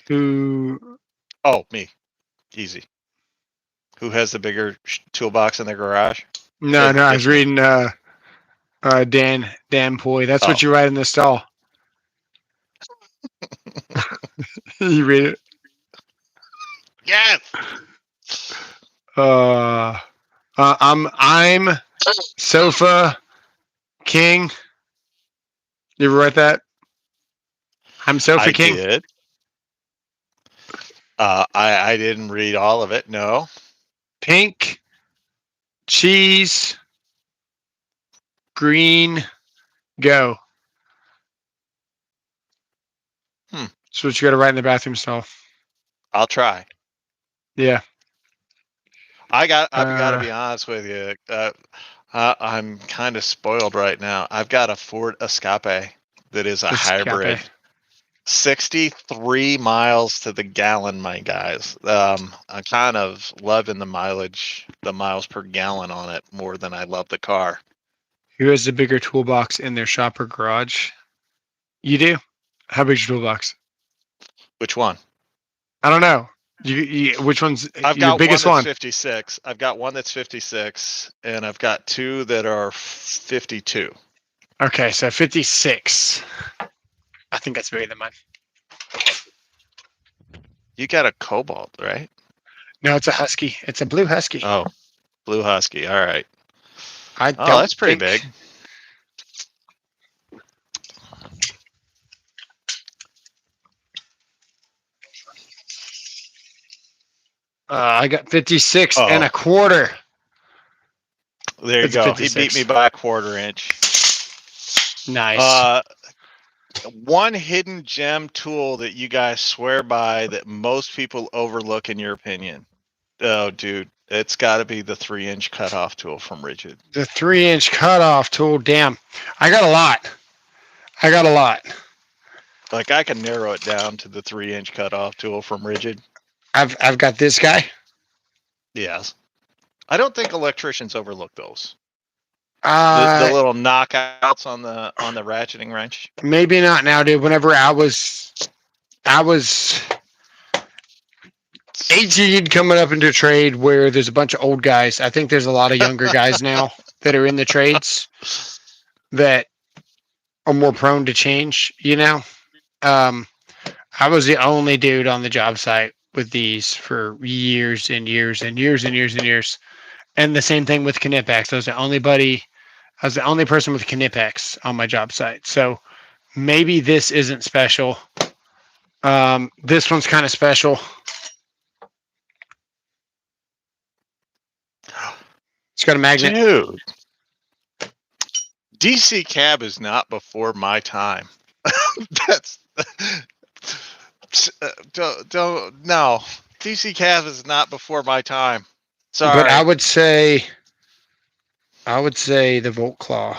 Speaker 1: Who?
Speaker 2: Oh, me. Easy. Who has the bigger toolbox in their garage?
Speaker 1: No, I was reading Dan Poy. That's what you write in the stall. You read it?
Speaker 2: Yes.
Speaker 1: I'm Sofa King. You ever write that? I'm Sofa
Speaker 2: I
Speaker 1: King.
Speaker 2: did. I didn't read all of it. No.
Speaker 1: Pink, cheese, green, go. That's what you got to write in the bathroom stall.
Speaker 2: I'll try.
Speaker 1: Yeah.
Speaker 2: I've got to be honest with you. I'm kind of spoiled right now. I've got a Ford Escape that is a hybrid. 63 miles to the gallon, my guys. I'm kind of loving the mileage, the miles per gallon on it more than I love the car.
Speaker 1: Who has the bigger toolbox in their shop or garage? You do? How big's your toolbox?
Speaker 2: Which one?
Speaker 1: I don't know. Which one's
Speaker 2: I've
Speaker 1: your
Speaker 2: got
Speaker 1: biggest
Speaker 2: one
Speaker 1: one?
Speaker 2: that's 56. I've got one that's 56, and I've got two that are 52.
Speaker 1: Okay, so 56. I think that's bigger than mine.
Speaker 2: You got a Cobalt, right?
Speaker 1: No, it's a Husky. It's a blue Husky.
Speaker 2: Oh, Blue Husky. All right.
Speaker 1: I
Speaker 2: Oh,
Speaker 1: don't
Speaker 2: that's pretty
Speaker 1: think-
Speaker 2: big.
Speaker 1: I got 56
Speaker 2: Oh.
Speaker 1: and a quarter.
Speaker 2: There you
Speaker 1: It's a
Speaker 2: go. He
Speaker 1: 56.
Speaker 2: beat me by a quarter inch.
Speaker 1: Nice.
Speaker 2: One hidden gem tool that you guys swear by that most people overlook in your opinion. Oh, dude, it's got to be the 3-inch cutoff tool from Rigid.
Speaker 1: The 3-inch cutoff tool. Damn. I got a lot.
Speaker 2: Like I can narrow it down to the 3-inch cutoff tool from Rigid.
Speaker 1: I've got this guy.
Speaker 2: Yes. I don't think electricians overlook those. The
Speaker 1: Uh,
Speaker 2: little knockouts on the ratcheting wrench.
Speaker 1: maybe not now, dude. Whenever I was 18 coming up into a trade where there's a bunch of old guys. I think there's a lot of younger guys now that are in the trades that are more prone to change, you know? I was the only dude on the job site with these for years and years and years and years and years. And the same thing with Knipex. I was the only person with Knipex on my job site. So maybe this isn't special. This one's kind of special. It's got a magnet.
Speaker 2: Dude. DC cab is not before my time. That's don't no. DC cab is not before my time. Sorry.
Speaker 1: But I would say the Volt Claw.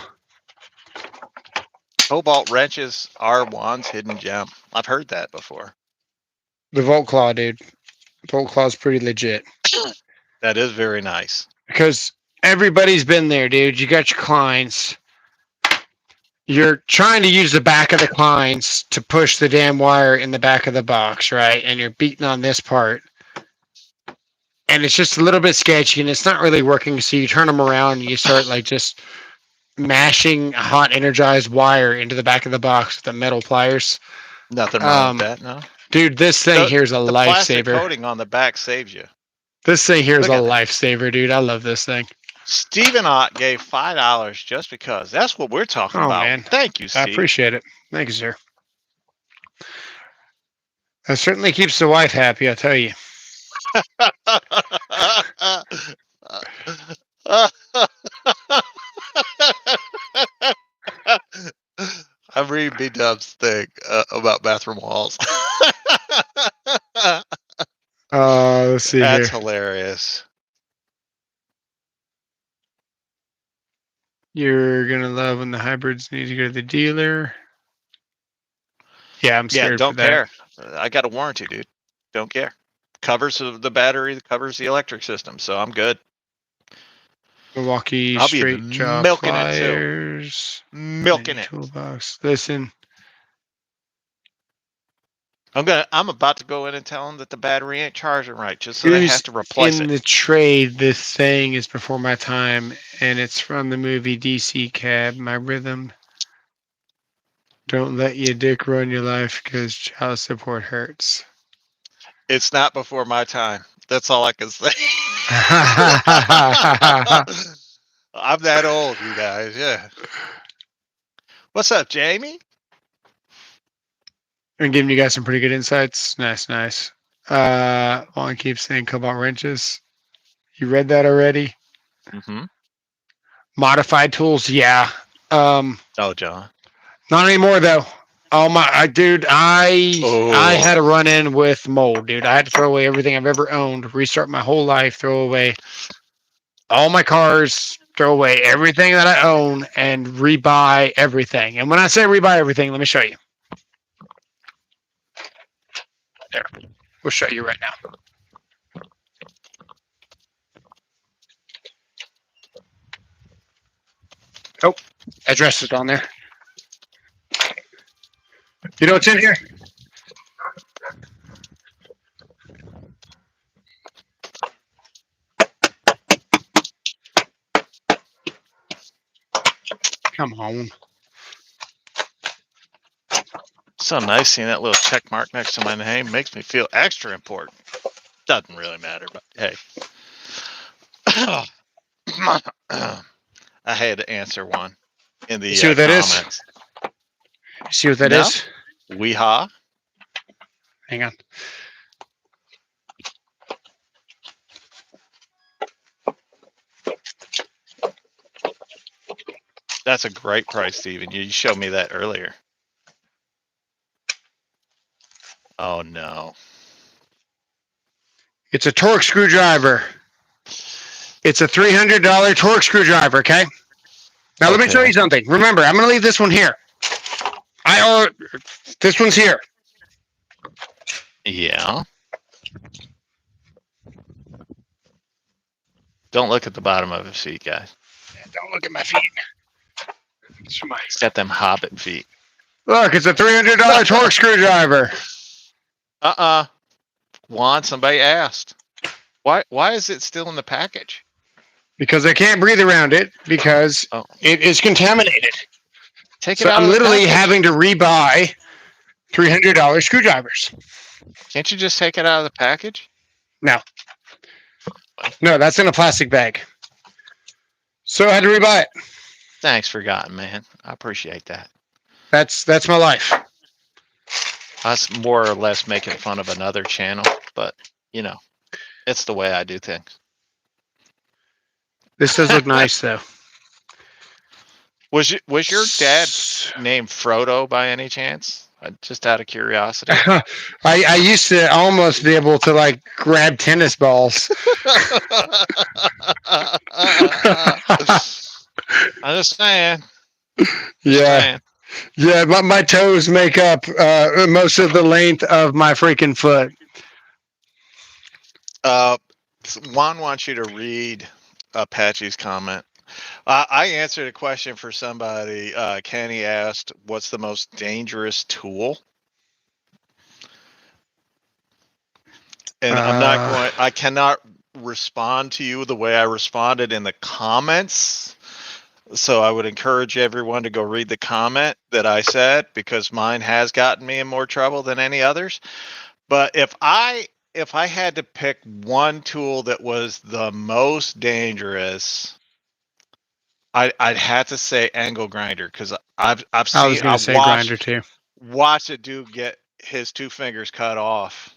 Speaker 2: Cobalt wrenches are Juan's hidden gem. I've heard that before.
Speaker 1: The Volt Claw, dude. Volt Claw's pretty legit.
Speaker 2: That is very nice.
Speaker 1: Because everybody's been there, dude. You got your Kleins. You're trying to use the back of the Kleins to push the damn wire in the back of the box, right? And you're beating on this part. And it's just a little bit sketchy and it's not really working. So you turn them around and you start like just mashing hot energized wire into the back of the box with the metal pliers.
Speaker 2: Nothing wrong with that, no?
Speaker 1: Dude, this thing here is a
Speaker 2: The plastic
Speaker 1: lifesaver.
Speaker 2: coating on the back saves you.
Speaker 1: This thing here is a
Speaker 2: Look at that.
Speaker 1: lifesaver, dude. I love this thing.
Speaker 2: Stephen Ott gave $5 just because. That's what we're talking about.
Speaker 1: Man.
Speaker 2: Thank you, Steve.
Speaker 1: I appreciate it. Thank you, sir. That certainly keeps the wife happy, I'll tell you.
Speaker 2: I'm reading B-Dub's thing about bathroom walls.
Speaker 1: Let's see
Speaker 2: That's
Speaker 1: here.
Speaker 2: hilarious.
Speaker 1: You're going to love when the hybrids need to go to the dealer. Yeah, I'm scared
Speaker 2: don't
Speaker 1: for that.
Speaker 2: care. I got a warranty, dude. Don't care. Covers the battery, covers the electric system, so I'm good.
Speaker 1: Milwaukee
Speaker 2: I'll be
Speaker 1: straight jaw
Speaker 2: milking it, too.
Speaker 1: pliers.
Speaker 2: Milking it.
Speaker 1: Toolbox. Listen.
Speaker 2: I'm about to go in and tell them that the battery ain't charging right, just so they have to replace
Speaker 1: in
Speaker 2: it.
Speaker 1: the trade, this thing is before my time, and it's from the movie DC Cab, My Rhythm. Don't let your dick run your life because child support hurts.
Speaker 2: It's not before my time. That's all I can say. I'm that old, you guys. Yeah. What's up, Jamie?
Speaker 1: I'm giving you guys some pretty good insights. Nice. Juan keeps saying cobalt wrenches. You read that already?
Speaker 2: Mm-hmm.
Speaker 1: Modified tools, yeah.
Speaker 2: Oh, John.
Speaker 1: Not anymore though. Oh my, I had a run in with mold, dude. I had to throw away everything I've ever owned, restart my whole life, throw away all my cars, throw away everything that I own, and rebuy everything. And when I say rebuy everything, let me show you. There, we'll show you right now. Oh, address is on there. You know what's in here? Come on.
Speaker 2: So nice seeing that little check mark next to my name. Makes me feel extra important. Doesn't really matter, but hey. I had to answer one in the
Speaker 1: See what that is?
Speaker 2: comments.
Speaker 1: See what that
Speaker 2: No?
Speaker 1: is?
Speaker 2: Weehaw.
Speaker 1: Hang on.
Speaker 2: That's a great price, Steven. You showed me that earlier. Oh, no.
Speaker 1: It's a torque screwdriver. It's a $300 torque screwdriver, okay? Now, let me show you something. Remember, I'm going to leave this one here. This one's here.
Speaker 2: Yeah. Don't look at the bottom of his feet, guys.
Speaker 1: Don't look at my feet. It's
Speaker 2: He's got them hobbit feet.
Speaker 1: Look, it's a $300 torque screwdriver.
Speaker 2: Juan, somebody asked. Why is it still in the package?
Speaker 1: Because I can't breathe around it because it is contaminated.
Speaker 2: Take it
Speaker 1: So
Speaker 2: out.
Speaker 1: I'm
Speaker 2: of the
Speaker 1: literally
Speaker 2: package.
Speaker 1: having to rebuy $300 screwdrivers.
Speaker 2: Can't you just take it out of the package?
Speaker 1: No, that's in a plastic bag. So I had to rebuy it.
Speaker 2: Thanks for forgotten, man. I appreciate that.
Speaker 1: That's my life.
Speaker 2: Us more or less making fun of another channel, but you know, it's the way I do things.
Speaker 1: This does look nice though.
Speaker 2: Was your dad named Frodo by any chance? Just out of curiosity.
Speaker 1: I used to almost be able to like grab tennis balls.
Speaker 2: I'm just saying.
Speaker 1: Yeah. Yeah, my toes make up most of the length of my freaking foot.
Speaker 2: Juan wants you to read Apache's comment. I answered a question for somebody. Kenny asked, what's the most dangerous tool? And I cannot respond to you the way I responded in the comments. So I would encourage everyone to go read the comment that I said, because mine has gotten me in more trouble than any others. But if I had to pick one tool that was the most dangerous, I'd have to say angle grinder, because I've seen.
Speaker 1: I was going to say grinder too.
Speaker 2: Watch a dude get his 2 fingers cut off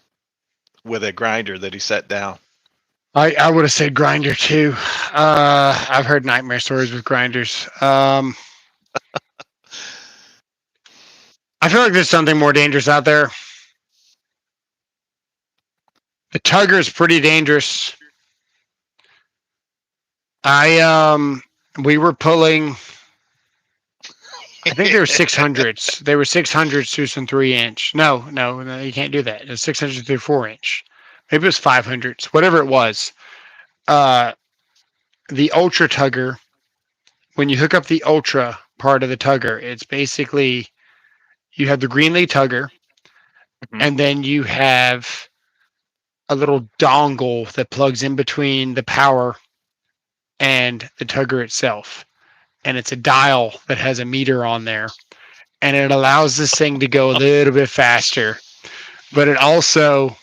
Speaker 2: with a grinder that he set down.
Speaker 1: I would have said grinder too. I've heard nightmare stories with grinders. I feel like there's something more dangerous out there. The tugger is pretty dangerous. We were pulling. I think they were 600s. They were 600s through some 3-inch. No, you can't do that. It's 600 through 4-inch. Maybe it was 500s. Whatever it was. The ultra tugger. When you hook up the ultra part of the tugger, it's basically you have the Greenlee tugger, and then you have a little dongle that plugs in between the power and the tugger itself. And it's a dial that has a meter on there. And it allows this thing to go a little bit faster. But it also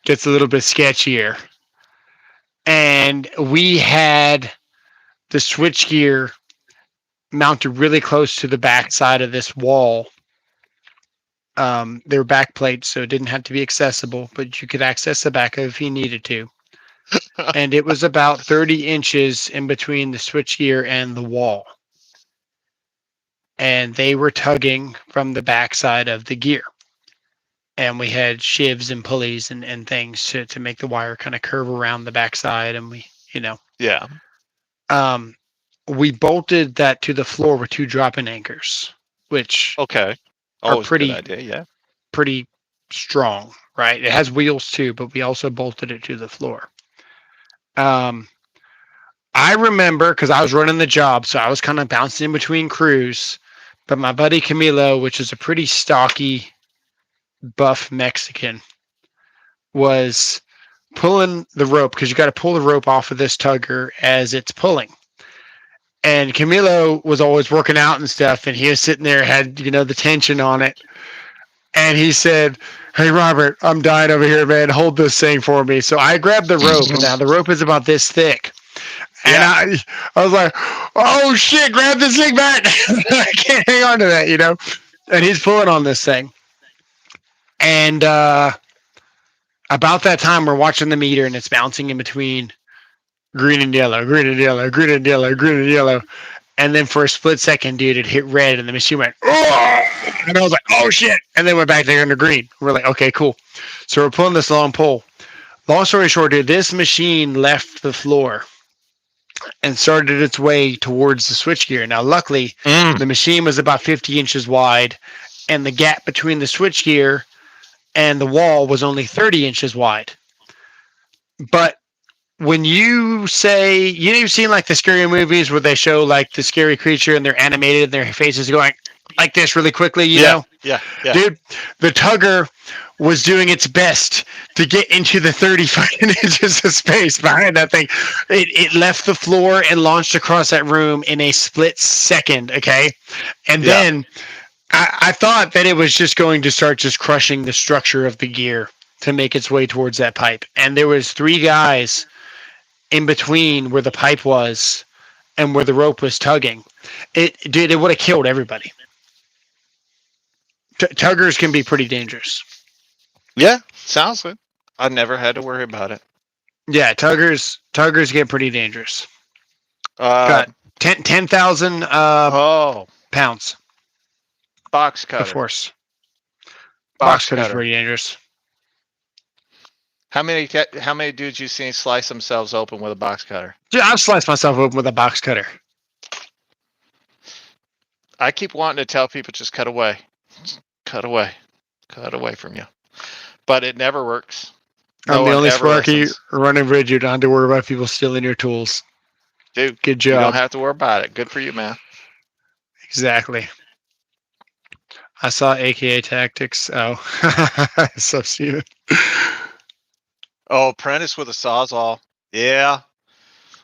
Speaker 1: gets a little bit sketchier. And we had the switchgear mounted really close to the back side of this wall. They were back plates, so it didn't have to be accessible, but you could access the back if you needed to. And it was about 30 inches in between the switchgear and the wall. And they were tugging from the backside of the gear. And we had shivs and pulleys and things to make the wire kind of curve around the backside. And we,
Speaker 2: Yeah.
Speaker 1: We bolted that to the floor with 2 drop-in anchors, which
Speaker 2: Okay.
Speaker 1: are
Speaker 2: Always a good idea. Yeah.
Speaker 1: pretty strong, right? It has wheels too, but we also bolted it to the floor. I remember because I was running the job, so I was kind of bouncing in between crews. But my buddy Camilo, which is a pretty stocky, buff Mexican, was pulling the rope because you got to pull the rope off of this tugger as it's pulling. And Camilo was always working out and stuff, and he was sitting there, had the tension on it. And he said, "Hey, Robert, I'm dying over here, man. Hold this thing for me." So I grabbed the rope, and now the rope is about this thick. And I was like, "Oh shit, grab this thing back." I can't hang on to that, And he's pulling on this thing. And about that time, we're watching the meter, and it's bouncing in between green and yellow, green and yellow, green and yellow, green and yellow. And then for a split second, dude, it hit red, and the machine went, "Oh!" And I was like, "Oh shit!" And then went back there under green. We're like, "Okay, cool." So we're pulling this long pole. Long story short, dude, this machine left the floor and started its way towards the switchgear. Now, luckily, the machine was about 50 inches wide, and the gap between the switchgear and the wall was only 30 inches wide. But when you say, you've seen like the scary movies where they show like the scary creature and they're animated and their faces going like this really quickly, you know?
Speaker 2: Yeah.
Speaker 1: Dude, the tugger was doing its best to get into the 35 inches of space behind that thing. It left the floor and launched across that room in a split second, okay? And then I thought that it was just going to start just crushing the structure of the gear to make its way towards that pipe. And there was 3 guys in between where the pipe was and where the rope was tugging. It would have killed everybody. Tuggers can be pretty dangerous.
Speaker 2: Yeah, sounds good. I never had to worry about it.
Speaker 1: Yeah, tuggers get pretty dangerous. Got 10,000 pounds.
Speaker 2: Box cutter.
Speaker 1: Of course. Box cutter's pretty dangerous.
Speaker 2: How many dudes you seen slice themselves open with a box cutter?
Speaker 1: Yeah, I've sliced myself open with a box cutter.
Speaker 2: I keep wanting to tell people just cut away. Cut away from you. But it never works.
Speaker 1: I'm the only Sparky running rigid. Not to worry about people stealing your tools.
Speaker 2: Dude,
Speaker 1: good job.
Speaker 2: You don't have to worry about it. Good for you, man.
Speaker 1: Exactly. I saw AKA Tactics. Oh, so stupid.
Speaker 2: Oh, apprentice with a sawzall. Yeah.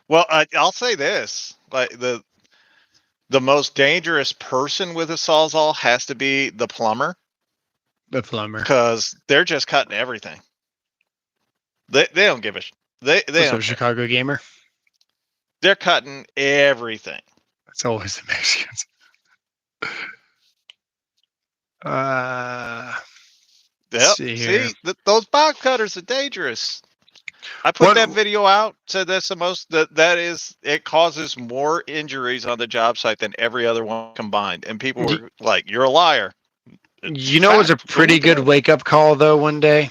Speaker 2: Well, I'll say this: like the most dangerous person with a sawzall has to be the plumber.
Speaker 1: The plumber,
Speaker 2: because they're just cutting everything. They don't give a they
Speaker 1: don't a Chicago gamer.
Speaker 2: They're cutting everything.
Speaker 1: That's always the Mexicans.
Speaker 2: Yep. See those box cutters are dangerous. I put that video out. Said that's the most it causes more injuries on the job site than every other one combined. And people were like, "You're a liar."
Speaker 1: You know, it was a pretty good wake up call though. One day,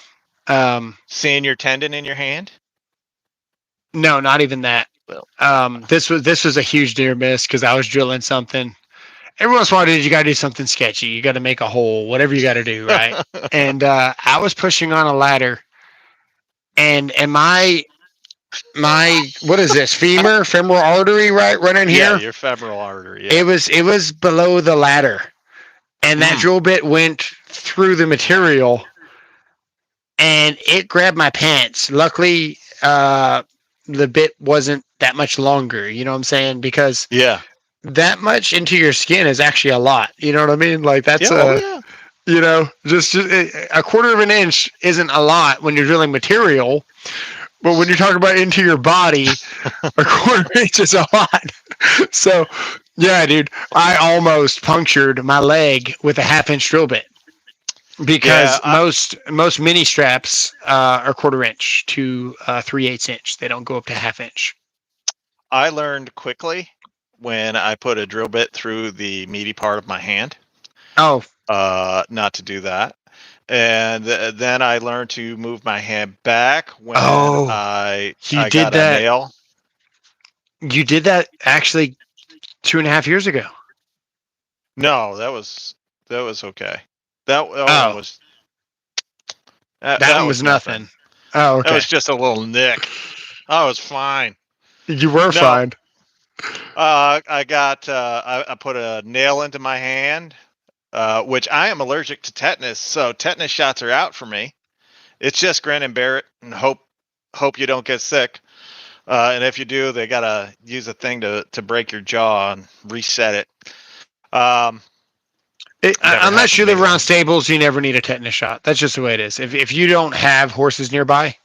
Speaker 2: seeing your tendon in your hand.
Speaker 1: No, not even that.
Speaker 2: Well,
Speaker 1: this was a huge near miss because I was drilling something. Every once in a while, you got to do something sketchy. You got to make a hole, whatever you got to do, right? And I was pushing on a ladder, and my what is this? Femoral artery, right? Running here.
Speaker 2: Yeah, your femoral artery. Yeah.
Speaker 1: It was below the ladder, and that drill bit went through the material, and it grabbed my pants. Luckily, the bit wasn't that much longer. You know what I'm saying? Because that much into your skin is actually a lot. You know what I mean? Like that's Just a quarter of an inch isn't a lot when you're drilling material, but when you're talking about into your body, a quarter inch is a lot. So, yeah, dude, I almost punctured my leg with a half-inch drill bit because
Speaker 2: Yeah,
Speaker 1: most mini straps are quarter inch to 3/8 inch. They don't go up to half inch.
Speaker 2: I learned quickly when I put a drill bit through the meaty part of my hand,
Speaker 1: Oh,
Speaker 2: not to do that. And then I learned to move my hand back when
Speaker 1: oh,
Speaker 2: I
Speaker 1: you
Speaker 2: I
Speaker 1: did
Speaker 2: got a
Speaker 1: that.
Speaker 2: nail.
Speaker 1: You did that actually 2.5 years ago.
Speaker 2: No, that was okay. That one
Speaker 1: Oh,
Speaker 2: was
Speaker 1: that
Speaker 2: that
Speaker 1: one
Speaker 2: was
Speaker 1: was
Speaker 2: nothing.
Speaker 1: nothing. Oh,
Speaker 2: That
Speaker 1: okay.
Speaker 2: was just a little nick. I was fine.
Speaker 1: You were
Speaker 2: No,
Speaker 1: fine.
Speaker 2: I put a nail into my hand, which I am allergic to tetanus, so tetanus shots are out for me. It's just grin and bear it and hope you don't get sick. And if you do, they gotta use a thing to break your jaw and reset it. Um, Never
Speaker 1: Unless
Speaker 2: happened
Speaker 1: you
Speaker 2: to me
Speaker 1: live around
Speaker 2: though.
Speaker 1: stables, you never need a tetanus shot. That's just the way it is. If you don't have horses nearby,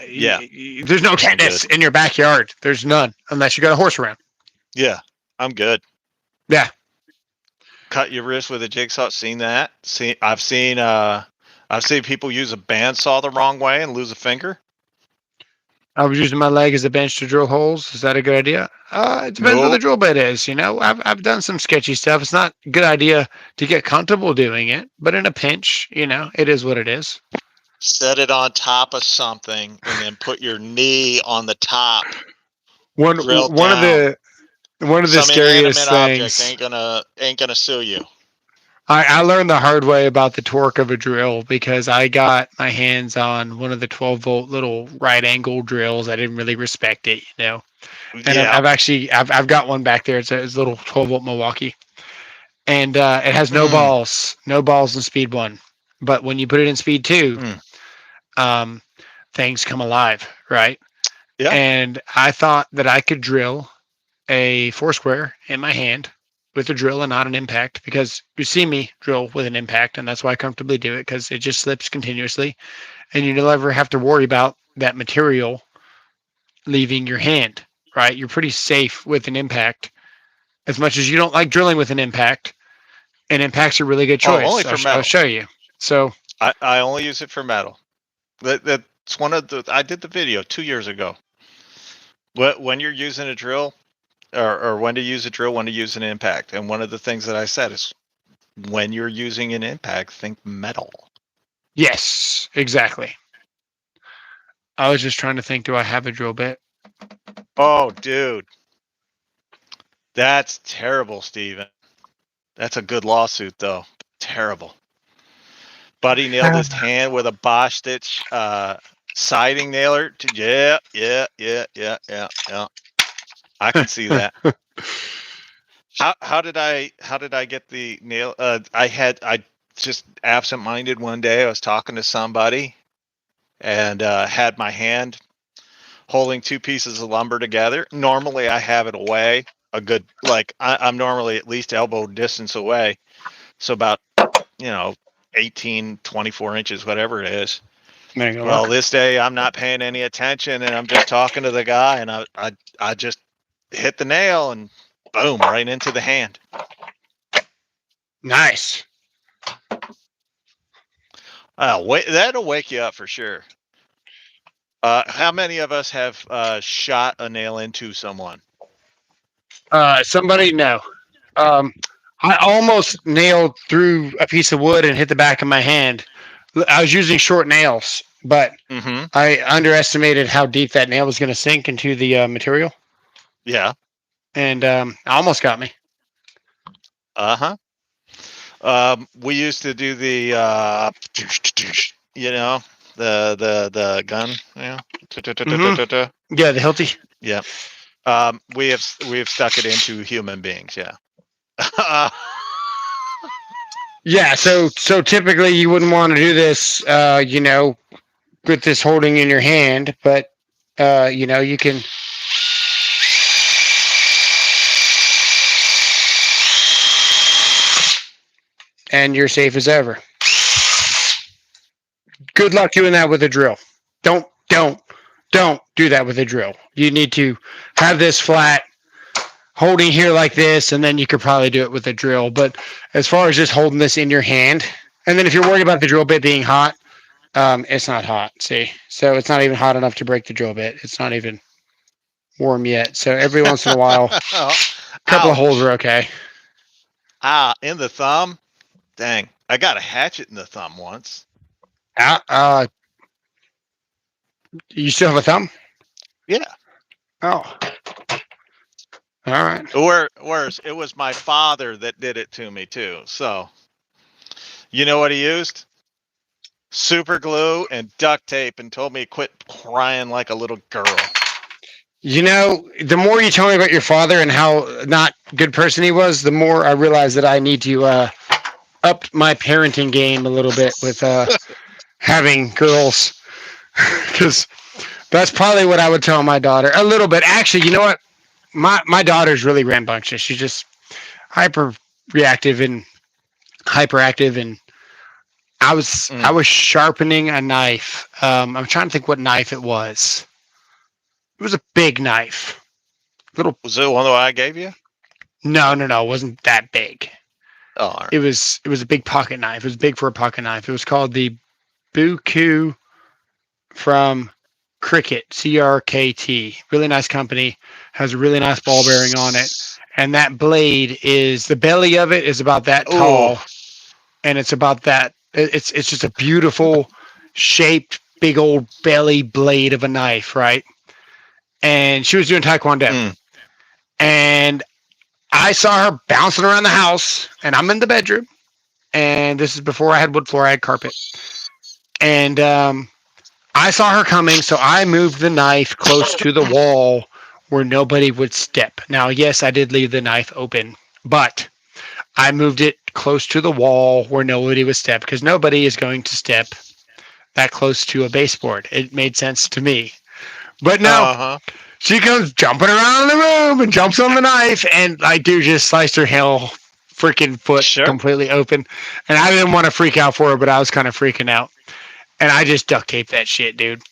Speaker 2: Yeah,
Speaker 1: there's no
Speaker 2: I'm good.
Speaker 1: tetanus in your backyard. There's none unless you got a horse around.
Speaker 2: Yeah, I'm good.
Speaker 1: Yeah,
Speaker 2: Cut your wrist with a jigsaw. Seen that? I've seen people use a bandsaw the wrong way and lose a finger.
Speaker 1: I was using my leg as a bench to drill holes. Is that a good idea? It depends what the
Speaker 2: Nope.
Speaker 1: drill bit is. I've done some sketchy stuff. It's not a good idea to get comfortable doing it, but in a pinch, it is what it is.
Speaker 3: Set it on top of something and then put your knee on the top.
Speaker 1: One
Speaker 3: Drill
Speaker 1: one of
Speaker 3: down.
Speaker 1: the one of the
Speaker 3: Some
Speaker 1: scariest
Speaker 3: inanimate object
Speaker 1: things.
Speaker 3: ain't gonna sue you.
Speaker 1: I learned the hard way about the torque of a drill because I got my hands on one of the 12-volt little right angle drills. I didn't really respect it. And
Speaker 2: Yeah.
Speaker 1: I've got one back there. It's a little 12-volt Milwaukee, and it has
Speaker 2: Mm,
Speaker 1: no balls in speed one. But when you put it in speed two,
Speaker 2: mm.
Speaker 1: um, things come alive, right?
Speaker 2: Yeah.
Speaker 1: And I thought that I could drill a four square in my hand with a drill and not an impact because you see me drill with an impact, and that's why I comfortably do it because it just slips continuously, and you never have to worry about that material leaving your hand. Right? You're pretty safe with an impact. As much as you don't like drilling with an impact's a really good
Speaker 2: Oh, only
Speaker 1: choice.
Speaker 2: for
Speaker 1: I'll
Speaker 2: metal.
Speaker 1: show you. So,
Speaker 2: I only use it for metal. That's one of the. I did the video 2 years ago. When you're using a drill, or when to use a drill, when to use an impact, and one of the things that I said is when you're using an impact, think metal.
Speaker 1: yes, exactly. I was just trying to think, do I have a drill bit?
Speaker 2: Oh, dude, that's terrible, Steven. That's a good lawsuit, though. Terrible. Buddy nailed his hand with a Bosch stitch siding nailer. Yeah. I can see that. How did I get the nail? I just absent-minded one day. I was talking to somebody and had my hand holding two pieces of lumber together. Normally, I have it away a good I'm normally at least elbow distance away, so about 18, 24 inches, whatever it is.
Speaker 1: There you go.
Speaker 2: Well,
Speaker 1: Look.
Speaker 2: this day I'm not paying any attention, and I'm just talking to the guy, and I just hit the nail and boom, right into the hand.
Speaker 1: Nice.
Speaker 2: That'll wake you up for sure. How many of us have shot a nail into someone?
Speaker 1: Somebody, no. I almost nailed through a piece of wood and hit the back of my hand. I was using short nails, but
Speaker 2: Mm-hmm.
Speaker 1: I underestimated how deep that nail was going to sink into the material,
Speaker 2: Yeah.
Speaker 1: and almost got me.
Speaker 2: Uh-huh. We used to do the the gun,
Speaker 1: Yeah, the hilty.
Speaker 2: Yeah. We have stuck it into human beings, yeah.
Speaker 1: Yeah, so typically you wouldn't want to do this, with this holding in your hand, but you can. and you're safe as ever. Good luck doing that with a drill. Don't do that with a drill. You need to have this flat, holding here like this, and then you could probably do it with a drill. But as far as just holding this in your hand, and then if you're worried about the drill bit being hot, it's not hot. See, so it's not even hot enough to break the drill bit. It's not even warm yet. So every once in a while, a couple of holes are okay.
Speaker 2: In the thumb. Dang, I got a hatchet in the thumb once.
Speaker 1: You still have a thumb?
Speaker 2: Yeah.
Speaker 1: Oh. All right.
Speaker 2: Worse, it was my father that did it to me too. So, you know what he used? Super glue and duct tape, and told me to quit crying like a little girl.
Speaker 1: You know, the more you tell me about your father and how not good person he was, the more I realize that I need to up my parenting game a little bit with having girls, because that's probably what I would tell my daughter. A little bit, actually. You know what? My daughter's really rambunctious. She's just hyper reactive and hyperactive, and I was sharpening a knife. I'm trying to think what knife it was. It was a big knife.
Speaker 2: Was it one that I gave you?
Speaker 1: No, it wasn't that big.
Speaker 2: Oh, all right.
Speaker 1: It was a big pocket knife. It was big for a pocket knife. It was called the Buku from Cricket, CRKT. Really nice company. Has a really nice ball bearing on it. And that blade is, the belly of it is about that tall. And it's about that. It's just a beautiful shaped big old belly blade of a knife, right? And she was doing Taekwondo. And I saw her bouncing around the house, and I'm in the bedroom. And this is before I had wood floor, I had carpet. And I saw her coming, so I moved the knife close to the wall where nobody would step. Now, yes, I did leave the knife open, but I moved it close to the wall where nobody would step, because nobody is going to step that close to a baseboard. It made sense to me. But no, she comes jumping around in the room and jumps on the knife, and I do just sliced her hell freaking foot completely open. And I didn't want to freak out for her, but I was kind of freaking out. And I just duct taped that shit, dude.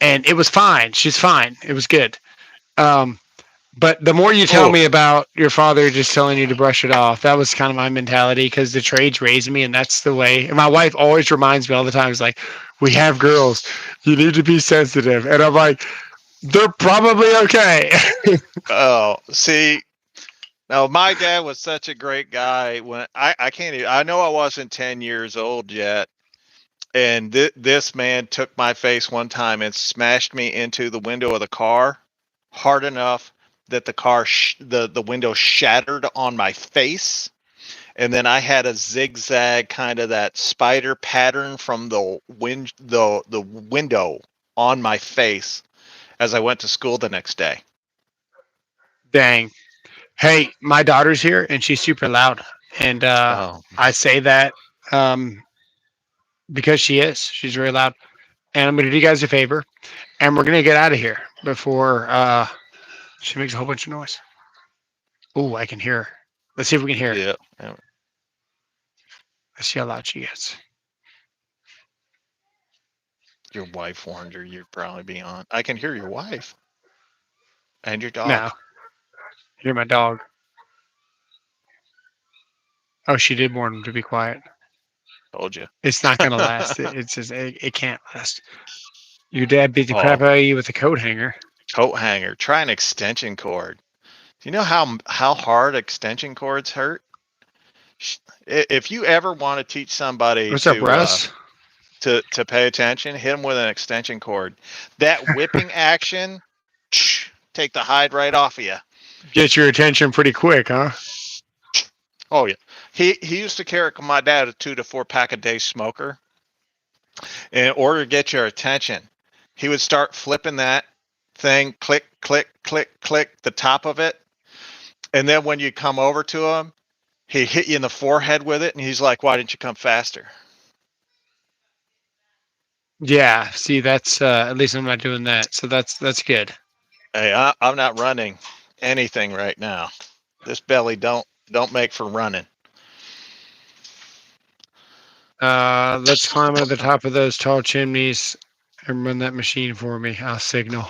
Speaker 1: And it was fine. She's fine. It was good. But the more you tell me about your father just telling you to brush it off, that was kind of my mentality, because the trades raised me, and that's the way. And my wife always reminds me all the time, it's like, we have girls. You need to be sensitive. And I'm like, they're probably okay.
Speaker 2: Oh, see, now my dad was such a great guy. When I can't even, I know I wasn't 10 years old yet. And this man took my face one time and smashed me into the window of the car hard enough that the car, the window shattered on my face. And then I had a zigzag kind of that spider pattern from the window on my face as I went to school the next day.
Speaker 1: Dang. Hey, my daughter's here, and she's super loud. And I say that because she is. She's very loud. And I'm going to do you guys a favor, and we're going to get out of here before she makes a whole bunch of noise. Oh, I can hear her. Let's see if we can hear her.
Speaker 2: Yeah.
Speaker 1: Let's see how loud she gets.
Speaker 2: Your wife warned her you'd probably be on. I can hear your wife. And your dog.
Speaker 1: No. Hear my dog. Oh, she did warn him to be quiet.
Speaker 2: Told you.
Speaker 1: It's not going to last. It's just, it can't last. Your dad beat the crap out of you with a coat hanger.
Speaker 2: Coat hanger. Try an extension cord. Do you know how hard extension cords hurt? If you ever want to teach somebody
Speaker 1: What's up, Russ?
Speaker 2: To pay attention, hit them with an extension cord. That whipping action, take the hide right off of you.
Speaker 1: Get your attention pretty quick, huh?
Speaker 2: Oh yeah. He used to carry my dad a 2 to 4 pack a day smoker. And in order to get your attention, he would start flipping that thing, click, click, click, click, the top of it. And then when you come over to him, he hit you in the forehead with it, and he's like, "Why didn't you come faster?"
Speaker 1: Yeah, see, that's at least I'm not doing that, so that's good.
Speaker 2: Hey, I'm not running anything right now. This belly don't make for running.
Speaker 1: Let's climb to the top of those tall chimneys and run that machine for me. I'll signal.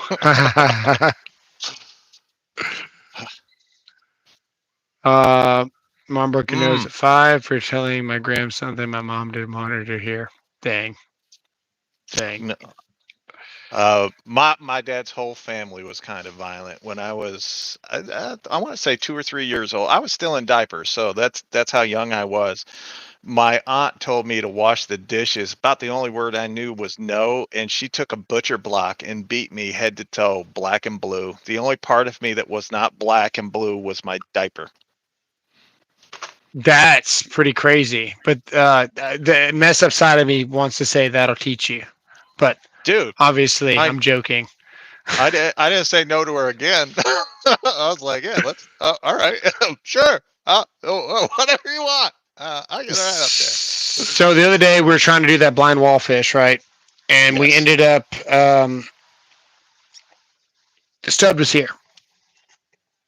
Speaker 1: Mom broke her nose at 5 for telling my grandson that my mom didn't want her to hear. Dang.
Speaker 2: No. My dad's whole family was kind of violent when I was I want to say 2 or 3 years old. I was still in diapers, so that's how young I was. My aunt told me to wash the dishes. About the only word I knew was no, and she took a butcher block and beat me head to toe, black and blue. The only part of me that was not black and blue was my diaper.
Speaker 1: That's pretty crazy. But the mess up side of me wants to say that'll teach you. But
Speaker 2: Dude,
Speaker 1: obviously, I'm joking.
Speaker 2: I didn't say no to her again. I was like, yeah, let's. All right, sure. Whatever you want. I'll get right up there.
Speaker 1: So the other day we were trying to do that blind wall fish, right? And we
Speaker 2: Yes.
Speaker 1: ended up the stud was here.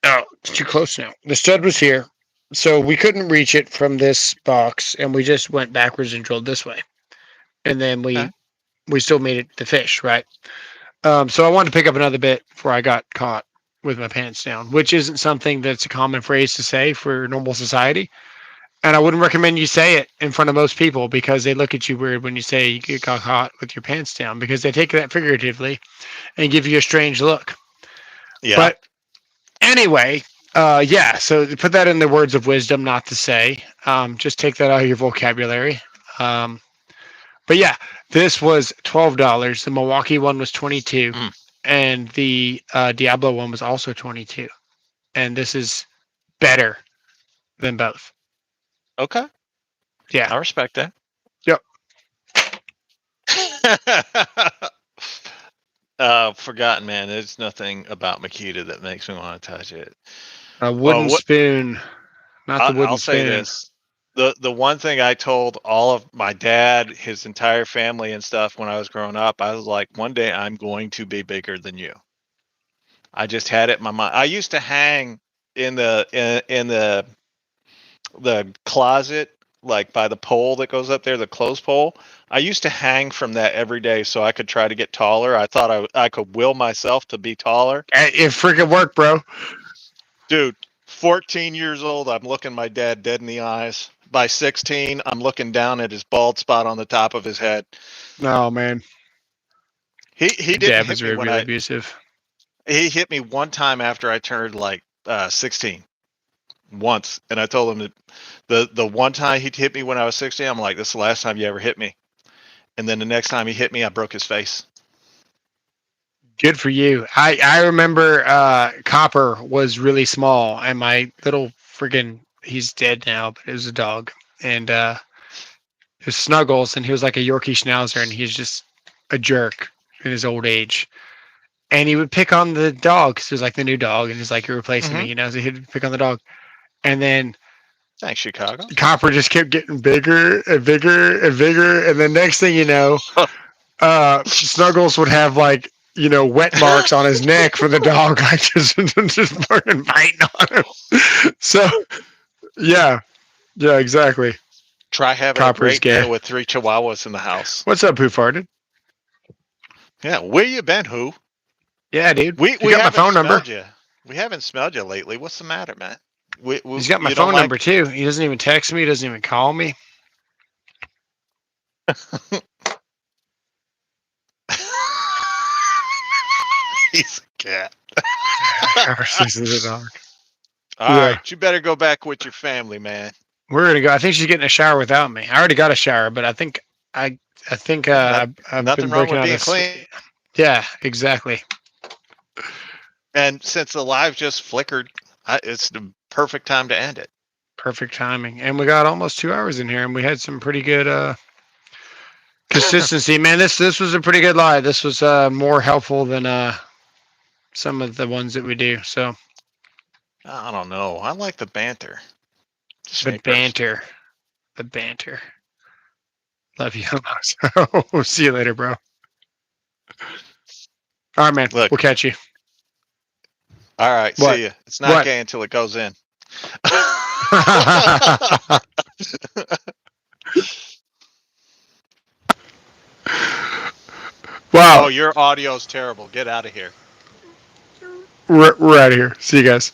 Speaker 1: Oh, it's too close now. The stud was here. So we couldn't reach it from this box, and we just went backwards and drilled this way. And then we still made it the fish, right? So I wanted to pick up another bit before I got caught with my pants down, which isn't something that's a common phrase to say for normal society. And I wouldn't recommend you say it in front of most people because they look at you weird when you say you get caught with your pants down because they take that figuratively and give you a strange look.
Speaker 2: Yeah.
Speaker 1: But anyway, yeah, so put that in the words of wisdom not to say. Just take that out of your vocabulary. But yeah, this was $12. The Milwaukee one was 22, and the Diablo one was also 22. And this is better than both.
Speaker 2: Okay.
Speaker 1: Yeah.
Speaker 2: I respect that.
Speaker 1: Yep.
Speaker 2: Forgotten, man. There's nothing about Makita that makes me want to touch it.
Speaker 1: A wooden spoon, not the wooden
Speaker 2: I'll
Speaker 1: spoon.
Speaker 2: say this. The one thing I told all of my dad, his entire family and stuff when I was growing up, I was like, one day I'm going to be bigger than you. I just had it in my mind. I used to hang in the closet, like by the pole that goes up there, the clothes pole. I used to hang from that every day so I could try to get taller. I thought I could will myself to be taller.
Speaker 1: It freaking worked, bro.
Speaker 2: Dude, 14 years old, I'm looking my dad dead in the eyes. By 16, I'm looking down at his bald spot on the top of his head.
Speaker 1: Oh man,
Speaker 2: He didn't
Speaker 1: Dad
Speaker 2: hit
Speaker 1: was
Speaker 2: me when
Speaker 1: really abusive.
Speaker 2: he hit me one time after I turned like 16. Once, and I told him that the one time he hit me when I was 16, I'm like, this is the last time you ever hit me. And then the next time he hit me, I broke his face.
Speaker 1: Good for you. I remember Copper was really small, and my little friggin' he's dead now, but it was a dog, and it was Snuggles, and he was like a Yorkie Schnauzer, and he's just a jerk in his old age. And he would pick on the dog because it was like the new dog, and he's like, "You're replacing me," you know. So he'd pick on the dog, and then
Speaker 2: thanks, Chicago.
Speaker 1: Copper just kept getting bigger and bigger and bigger, and the next thing you know, Snuggles would have like wet marks on his neck for the dog, like just fucking biting on him. So yeah, exactly.
Speaker 2: Try having
Speaker 1: Copper's
Speaker 2: a great
Speaker 1: gay.
Speaker 2: meal with 3 chihuahuas in the house.
Speaker 1: What's up, Who Farted?
Speaker 2: Yeah, where you been, Who?
Speaker 1: Yeah, dude.
Speaker 2: We
Speaker 1: got my phone number.
Speaker 2: We haven't smelled you lately. What's the matter, man?
Speaker 1: He's got my phone number too. He doesn't even text me. He doesn't even call me.
Speaker 2: He's a cat.
Speaker 1: This is a dog.
Speaker 2: All right, you better go back with your family, man.
Speaker 1: We're gonna go. I think she's getting a shower without me. I already got a shower, but I think I've
Speaker 2: Nothing
Speaker 1: been
Speaker 2: wrong
Speaker 1: breaking
Speaker 2: with
Speaker 1: out
Speaker 2: being
Speaker 1: of
Speaker 2: clean.
Speaker 1: Yeah, exactly.
Speaker 2: And since the live just flickered, it's the perfect time to end it.
Speaker 1: Perfect timing. And we got almost 2 hours in here, and we had some pretty good consistency. Man, this was a pretty good live. This was more helpful than some of the ones that we do. So
Speaker 2: I don't know. I like the banter.
Speaker 1: the banter. Love you. We'll see you later, bro. All right, man.
Speaker 2: Look.
Speaker 1: We'll catch you.
Speaker 2: All right.
Speaker 1: What?
Speaker 2: See you. It's not gay until it goes in.
Speaker 1: Wow.
Speaker 2: Oh, your audio's terrible. Get out of here.
Speaker 1: We're out of here. See you guys.